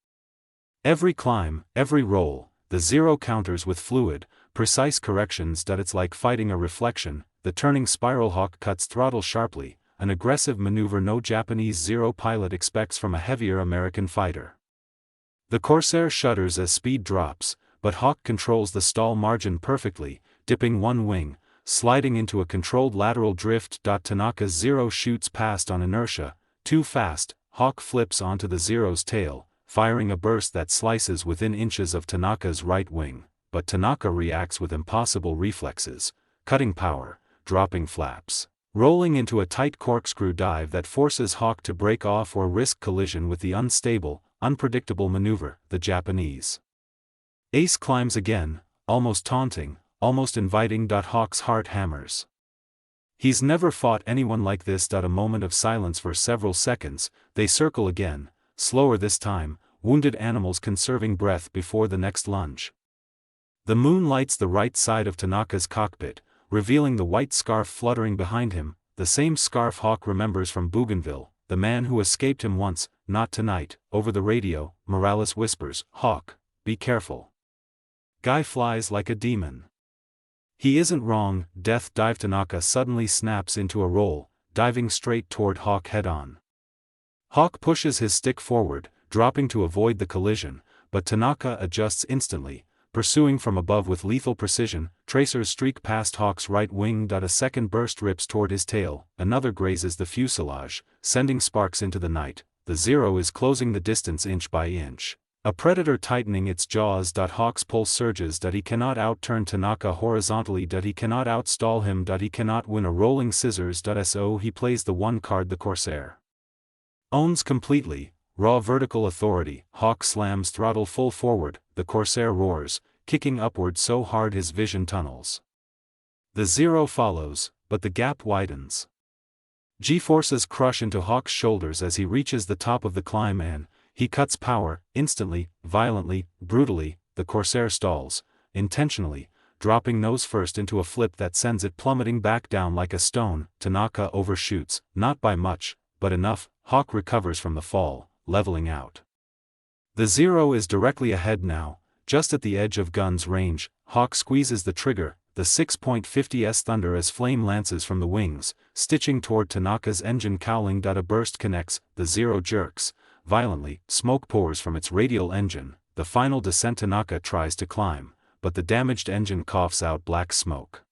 Every climb, every roll, the Zero counters with fluid, precise corrections. It's like fighting a reflection. The turning spiral. Hawk cuts throttle sharply, an aggressive maneuver no Japanese Zero pilot expects from a heavier American fighter. The Corsair shudders as speed drops, but Hawk controls the stall margin perfectly, dipping one wing, sliding into a controlled lateral drift. Tanaka's Zero shoots past on inertia, too fast. Hawk flips onto the Zero's tail, firing a burst that slices within inches of Tanaka's right wing, but Tanaka reacts with impossible reflexes, cutting power, dropping flaps, rolling into a tight corkscrew dive that forces Hawk to break off or risk collision with the unstable, unpredictable maneuver. The Japanese ace climbs again, almost taunting, almost inviting. Hawk's heart hammers. He's never fought anyone like this. A moment of silence for several seconds. They circle again, slower this time, wounded animals conserving breath before the next lunge. The moon lights the right side of Tanaka's cockpit, revealing the white scarf fluttering behind him, the same scarf Hawk remembers from Bougainville. The man who escaped him once. Not tonight. Over the radio, Morales whispers, "Hawk, be careful. Guy flies like a demon." He isn't wrong. Death dive. Tanaka suddenly snaps into a roll, diving straight toward Hawk head-on. Hawk pushes his stick forward, dropping to avoid the collision, but Tanaka adjusts instantly, pursuing from above with lethal precision. Tracers streak past Hawk's right wing. A second burst rips toward his tail, another grazes the fuselage, sending sparks into the night. The Zero is closing the distance inch by inch, a predator tightening its jaws. Hawk's pulse surges. He cannot outturn Tanaka horizontally. He cannot outstall him. He cannot win a rolling scissors. So he plays the one card the Corsair owns completely, raw vertical authority. Hawk slams throttle full forward. The Corsair roars, kicking upward so hard his vision tunnels. The Zero follows, but the gap widens. G-forces crush into Hawk's shoulders as he reaches the top of the climb and he cuts power, instantly, violently, brutally. The Corsair stalls, intentionally, dropping nose first into a flip that sends it plummeting back down like a stone. Tanaka overshoots, not by much, but enough. Hawk recovers from the fall, leveling out. The Zero is directly ahead now, just at the edge of gun's range, Hawk squeezes the trigger, the 6.50s thunder as flame lances from the wings, stitching toward Tanaka's engine cowling. A burst connects, the Zero jerks violently, smoke pours from its radial engine, the final descent. Tanaka tries to climb, but the damaged engine coughs out black smoke.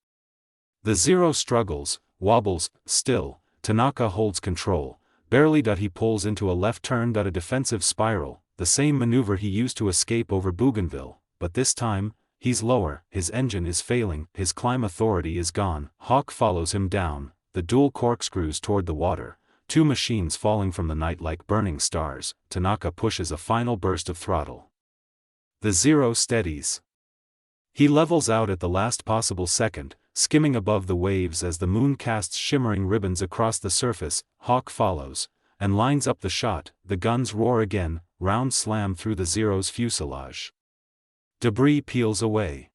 The Zero struggles, wobbles, still, Tanaka holds control, barely. He pulls into a left turn. A defensive spiral, the same maneuver he used to escape over Bougainville, but this time, he's lower, his engine is failing, his climb authority is gone. Hawk follows him down, the dual corkscrews toward the water, two machines falling from the night like burning stars. Tanaka pushes a final burst of throttle. The Zero steadies. He levels out at the last possible second, skimming above the waves as the moon casts shimmering ribbons across the surface. Hawk follows, and lines up the shot. The guns roar again, rounds slam through the Zero's fuselage. Debris peels away.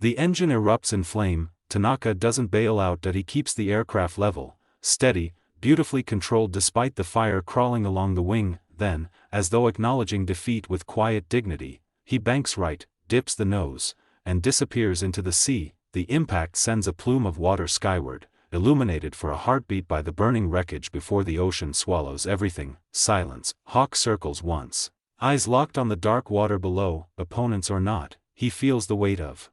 The engine erupts in flame. Tanaka doesn't bail out. He keeps the aircraft level, steady, beautifully controlled despite the fire crawling along the wing. Then, as though acknowledging defeat with quiet dignity, he banks right, dips the nose, and disappears into the sea. The impact sends a plume of water skyward, illuminated for a heartbeat by the burning wreckage before the ocean swallows everything. Silence. Hawk circles once, eyes locked on the dark water below. Opponents or not, he feels the weight of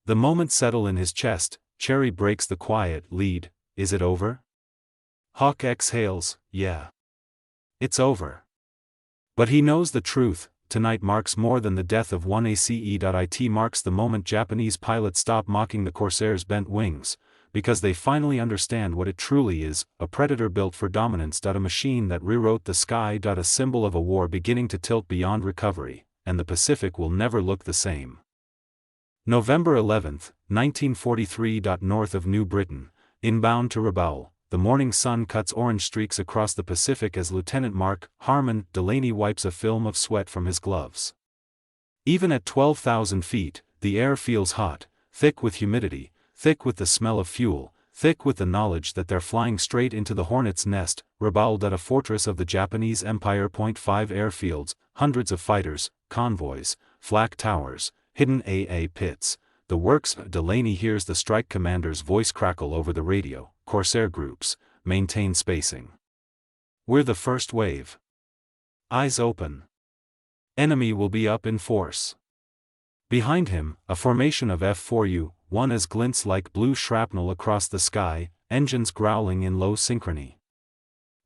the moment settle in his chest. Cherry breaks the quiet lead. Is it over? Hawk exhales. Yeah. It's over. But he knows the truth. Tonight marks more than the death of one ACE. It marks the moment Japanese pilots stop mocking the Corsair's bent wings, because they finally understand what it truly is, a predator built for dominance. A machine that rewrote the sky. A symbol of a war beginning to tilt beyond recovery, and the Pacific will never look the same. November 11, 1943. North of New Britain, inbound to Rabaul, the morning sun cuts orange streaks across the Pacific as Lieutenant Mark Harmon Delaney wipes a film of sweat from his gloves. Even at 12,000 feet, the air feels hot, thick with humidity, thick with the smell of fuel, thick with the knowledge that they're flying straight into the hornet's nest. Rabaul. A fortress of the Japanese Empire. 5 airfields, hundreds of fighters, convoys, flak towers, hidden AA pits, the works. Delaney hears the strike commander's voice crackle over the radio. Corsair groups, maintain spacing. We're the first wave. Eyes open. Enemy will be up in force. Behind him, a formation of F4U, one as glints like blue shrapnel across the sky, engines growling in low synchrony.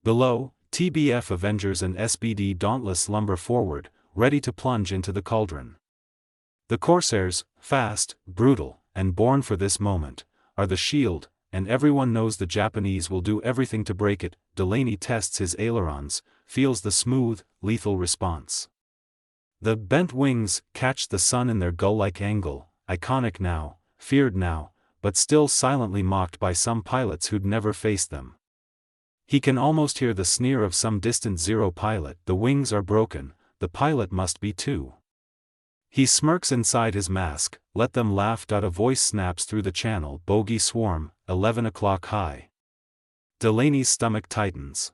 Below, TBF Avengers and SBD Dauntless lumber forward, ready to plunge into the cauldron. The Corsairs, fast, brutal, and born for this moment, are the shield, and everyone knows the Japanese will do everything to break it. Delaney tests his ailerons, feels the smooth, lethal response. The bent wings catch the sun in their gull-like angle, iconic now, feared now, but still silently mocked by some pilots who'd never faced them. He can almost hear the sneer of some distant Zero pilot. The wings are broken, the pilot must be too. He smirks inside his mask. Let them laugh. A voice snaps through the channel. Bogey swarm, 11 o'clock high. Delaney's stomach tightens.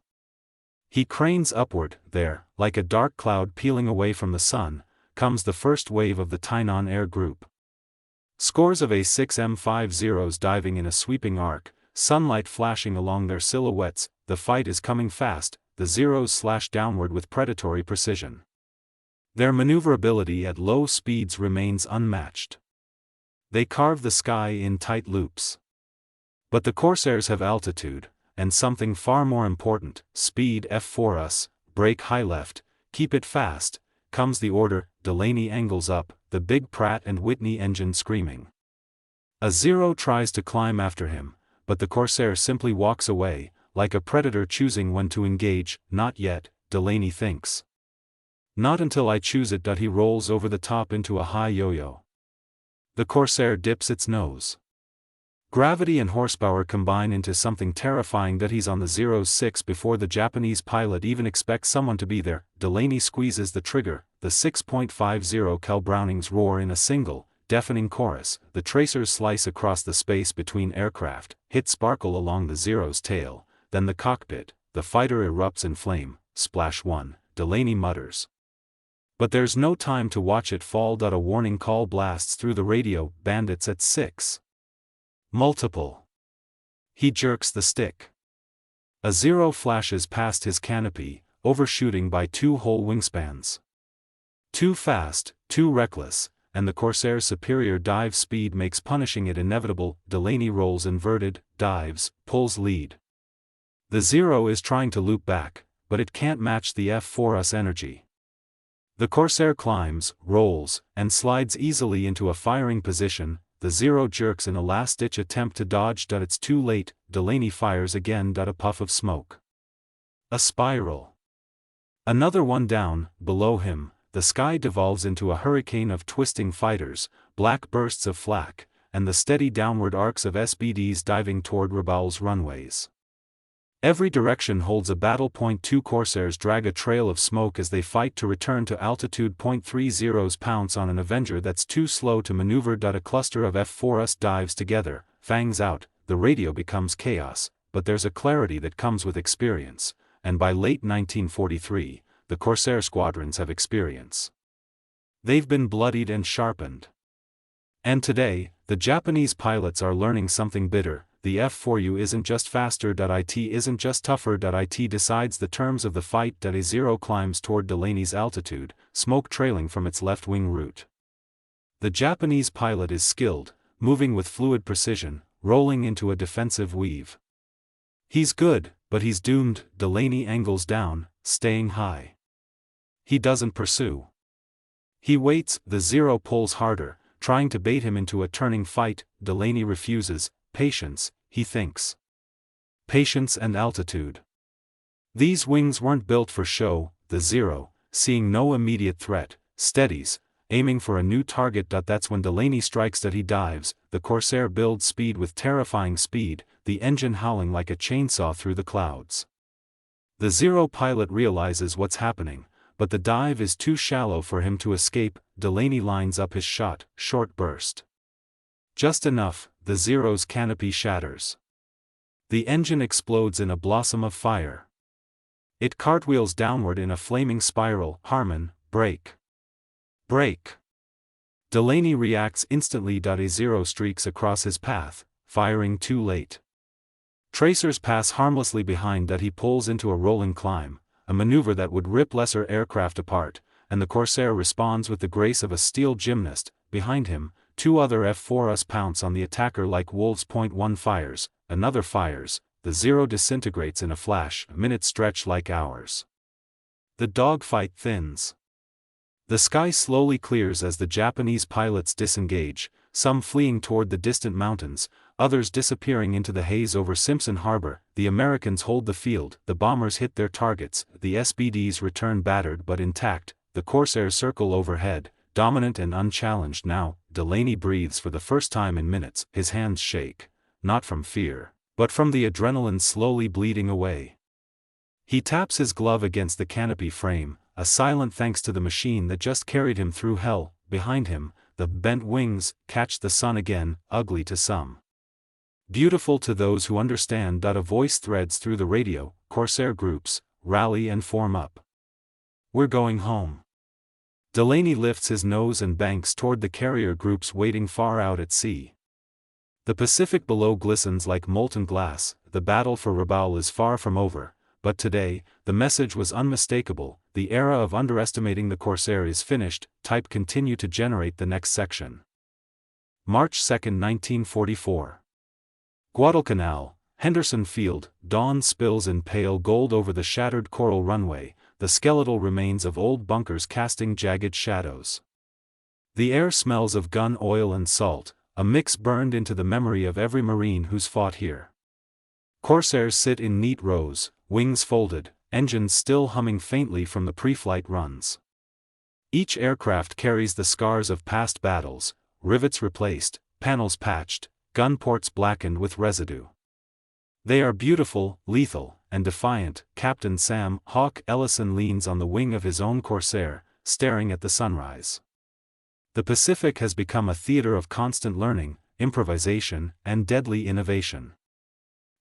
He cranes upward. There, like a dark cloud peeling away from the sun, comes the first wave of the Tainan Air Group. Scores of A6M50s diving in a sweeping arc, sunlight flashing along their silhouettes. The fight is coming fast. The Zeros slash downward with predatory precision. Their maneuverability at low speeds remains unmatched. They carve the sky in tight loops. But the Corsairs have altitude, and something far more important, speed. F4us, brake high left, keep it fast, comes the order. Delaney angles up, the big Pratt & Whitney engine screaming. A Zero tries to climb after him, but the Corsair simply walks away, like a predator choosing when to engage. Not yet, Delaney thinks. Not until I choose it. He rolls over the top into a high yo-yo. The Corsair dips its nose. Gravity and horsepower combine into something terrifying. He's on the 06 before the Japanese pilot even expects someone to be there. Delaney squeezes the trigger. The 6.50 cal Brownings roar in a single, deafening chorus. The tracers slice across the space between aircraft, hit sparkle along the Zero's tail, then the cockpit. The fighter erupts in flame. Splash 1, Delaney mutters. But there's no time to watch it fall. A warning call blasts through the radio, bandits at 6. Multiple. He jerks the stick. A Zero flashes past his canopy, overshooting by 2 whole wingspans. Too fast, too reckless, and the Corsair's superior dive speed makes punishing it inevitable. Delaney rolls inverted, dives, pulls lead. The Zero is trying to loop back, but it can't match the F4U's energy. The Corsair climbs, rolls, and slides easily into a firing position. The Zero jerks in a last-ditch attempt to dodge. It's too late. Delaney fires again. A puff of smoke. A spiral. Another one down. Below him, the sky devolves into a hurricane of twisting fighters, black bursts of flak, and the steady downward arcs of SBDs diving toward Rabaul's runways. Every direction holds a battle. 2 Corsairs drag a trail of smoke as they fight to return to altitude. 3 Zeros pounce on an Avenger that's too slow to maneuver. A cluster of F4Us dives together, fangs out. The radio becomes chaos, but there's a clarity that comes with experience, and by late 1943, the Corsair squadrons have experience. They've been bloodied and sharpened. And today, the Japanese pilots are learning something bitter. The F4U isn't just faster. It isn't just tougher. It decides the terms of the fight. A Zero climbs toward Delaney's altitude, smoke trailing from its left wing root. The Japanese pilot is skilled, moving with fluid precision, rolling into a defensive weave. He's good, but he's doomed. Delaney angles down, staying high. He doesn't pursue. He waits. The Zero pulls harder, trying to bait him into a turning fight. Delaney refuses. Patience, he thinks. Patience and altitude. These wings weren't built for show. The Zero, seeing no immediate threat, steadies, aiming for a new target. That's when Delaney strikes. He dives. The Corsair builds speed with terrifying speed, the engine howling like a chainsaw through the clouds. The Zero pilot realizes what's happening, but the dive is too shallow for him to escape. Delaney lines up his shot, short burst. Just enough. The Zero's canopy shatters. The engine explodes in a blossom of fire. It cartwheels downward in a flaming spiral. Harmon, brake. Brake. Delaney reacts instantly. A Zero streaks across his path, firing too late. Tracers pass harmlessly behind. He pulls into a rolling climb, a maneuver that would rip lesser aircraft apart, and the Corsair responds with the grace of a steel gymnast. Behind him, 2 other F4Us pounce on the attacker like wolves. 1 fires, another fires. The Zero disintegrates in a flash. Minutes stretch like hours. The dogfight thins. The sky slowly clears as the Japanese pilots disengage, some fleeing toward the distant mountains, others disappearing into the haze over Simpson Harbor. The Americans hold the field. The bombers hit their targets. The SBDs return battered but intact. The Corsairs circle overhead, dominant and unchallenged now. Delaney breathes for the first time in minutes. His hands shake, not from fear, but from the adrenaline slowly bleeding away. He taps his glove against the canopy frame, a silent thanks to the machine that just carried him through hell. Behind him, the bent wings catch the sun again, ugly to some, beautiful to those who understand. A voice threads through the radio. Corsair groups, rally and form up. We're going home. Delaney lifts his nose and banks toward the carrier groups waiting far out at sea. The Pacific below glistens like molten glass. The battle for Rabaul is far from over, but today, the message was unmistakable. The era of underestimating the Corsair is finished. Type continue to generate the next section. March 2, 1944. Guadalcanal, Henderson Field. Dawn spills in pale gold over the shattered coral runway, the skeletal remains of old bunkers casting jagged shadows. The air smells of gun oil and salt, a mix burned into the memory of every Marine who's fought here. Corsairs sit in neat rows, wings folded, engines still humming faintly from the pre-flight runs. Each aircraft carries the scars of past battles, rivets replaced, panels patched, gun ports blackened with residue. They are beautiful, lethal, and defiant. Captain Sam "Hawk" Ellison leans on the wing of his own Corsair, staring at the sunrise. The Pacific has become a theater of constant learning, improvisation, and deadly innovation.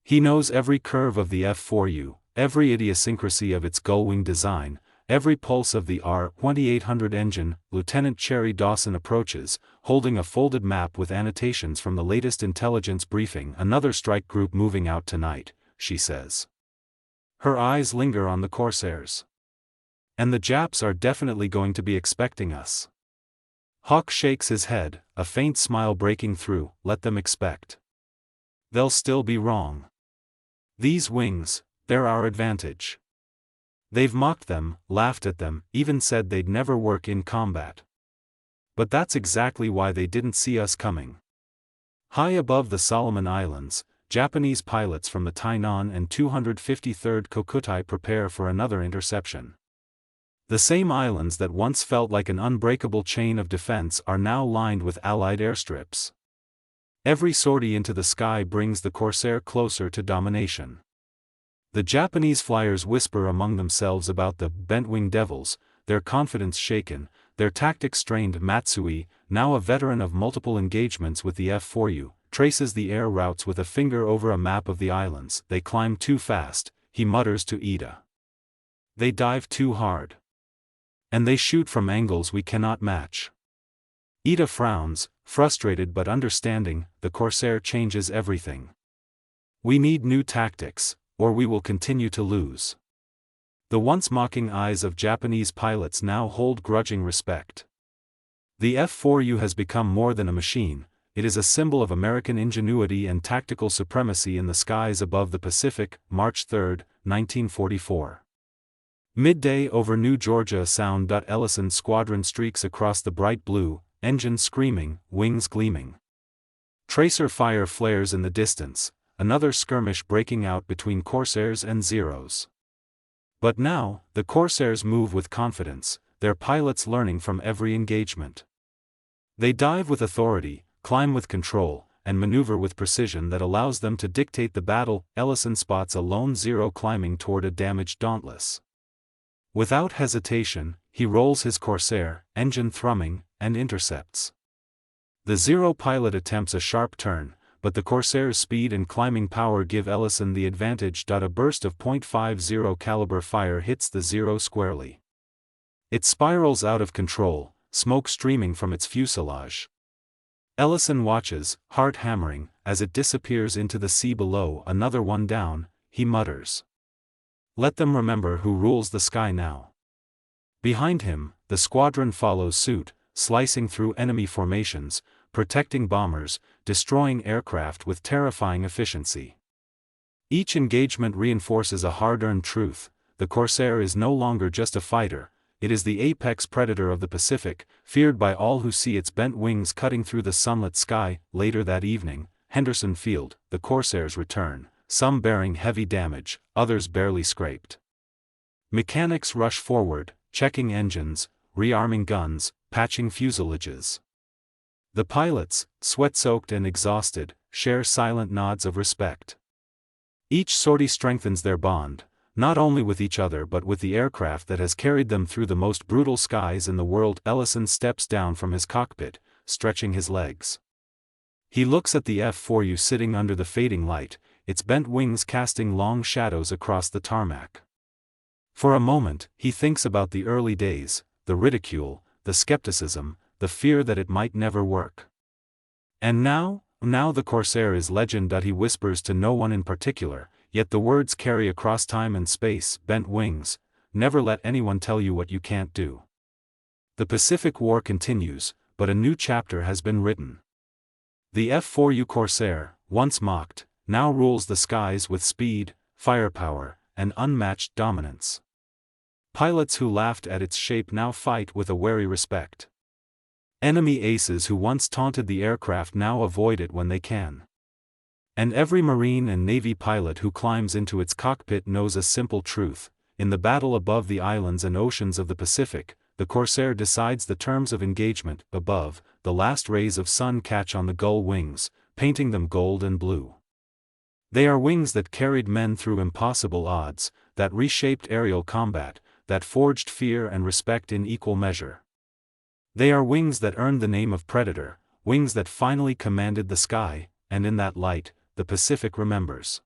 He knows every curve of the F4U, every idiosyncrasy of its gullwing design, every pulse of the R-2800 engine. Lieutenant Cherry Dawson approaches, holding a folded map with annotations from the latest intelligence briefing. Another strike group moving out tonight, she says. Her eyes linger on the Corsairs. And the Japs are definitely going to be expecting us. Hawk shakes his head, a faint smile breaking through. Let them expect. They'll still be wrong. These wings, they're our advantage. They've mocked them, laughed at them, even said they'd never work in combat. But that's exactly why they didn't see us coming. High above the Solomon Islands, Japanese pilots from the Tainan and 253rd Kokutai prepare for another interception. The same islands that once felt like an unbreakable chain of defense are now lined with Allied airstrips. Every sortie into the sky brings the Corsair closer to domination. The Japanese flyers whisper among themselves about the bent-wing devils, their confidence shaken, their tactics strained. Matsui, now a veteran of multiple engagements with the F4U, traces the air routes with a finger over a map of the islands. They climb too fast, he mutters to Ida. They dive too hard. And they shoot from angles we cannot match. Ida frowns, frustrated but understanding. The Corsair changes everything. We need new tactics, or we will continue to lose. The once mocking eyes of Japanese pilots now hold grudging respect. The F4U has become more than a machine, it is a symbol of American ingenuity and tactical supremacy in the skies above the Pacific. March 3, 1944. Midday over New Georgia Sound. Ellison's squadron streaks across the bright blue, engines screaming, wings gleaming. Tracer fire flares in the distance, another skirmish breaking out between Corsairs and Zeros. But now, the Corsairs move with confidence, their pilots learning from every engagement. They dive with authority, climb with control, and maneuver with precision that allows them to dictate the battle. Ellison spots a lone Zero climbing toward a damaged Dauntless. Without hesitation, he rolls his Corsair, engine thrumming, and intercepts. The Zero pilot attempts a sharp turn, but the Corsair's speed and climbing power give Ellison the advantage. A burst of .50 caliber fire hits the Zero squarely. It spirals out of control, smoke streaming from its fuselage. Ellison watches, heart hammering, as it disappears into the sea below. Another one down, he mutters. Let them remember who rules the sky now. Behind him, the squadron follows suit, slicing through enemy formations, protecting bombers, destroying aircraft with terrifying efficiency. Each engagement reinforces a hard-earned truth: the Corsair is no longer just a fighter, it is the apex predator of the Pacific, feared by all who see its bent wings cutting through the sunlit sky. Later that evening, Henderson Field, the Corsairs return, some bearing heavy damage, others barely scraped. Mechanics rush forward, checking engines, rearming guns, patching fuselages. The pilots, sweat-soaked and exhausted, share silent nods of respect. Each sortie strengthens their bond, not only with each other but with the aircraft that has carried them through the most brutal skies in the world. Ellison steps down from his cockpit, stretching his legs. He looks at the F4U sitting under the fading light, its bent wings casting long shadows across the tarmac. For a moment, he thinks about the early days, the ridicule, the skepticism, the fear that it might never work. And now the Corsair is legend. He whispers to no one in particular, yet the words carry across time and space. Bent wings, never let anyone tell you what you can't do. The Pacific War continues, but a new chapter has been written. The F4U Corsair, once mocked, now rules the skies with speed, firepower, and unmatched dominance. Pilots who laughed at its shape now fight with a wary respect. Enemy aces who once taunted the aircraft now avoid it when they can. And every Marine and Navy pilot who climbs into its cockpit knows a simple truth: in the battle above the islands and oceans of the Pacific, the Corsair decides the terms of engagement. Above, the last rays of sun catch on the gull wings, painting them gold and blue. They are wings that carried men through impossible odds, that reshaped aerial combat, that forged fear and respect in equal measure. They are wings that earned the name of Predator, wings that finally commanded the sky, and in that light, the Pacific remembers.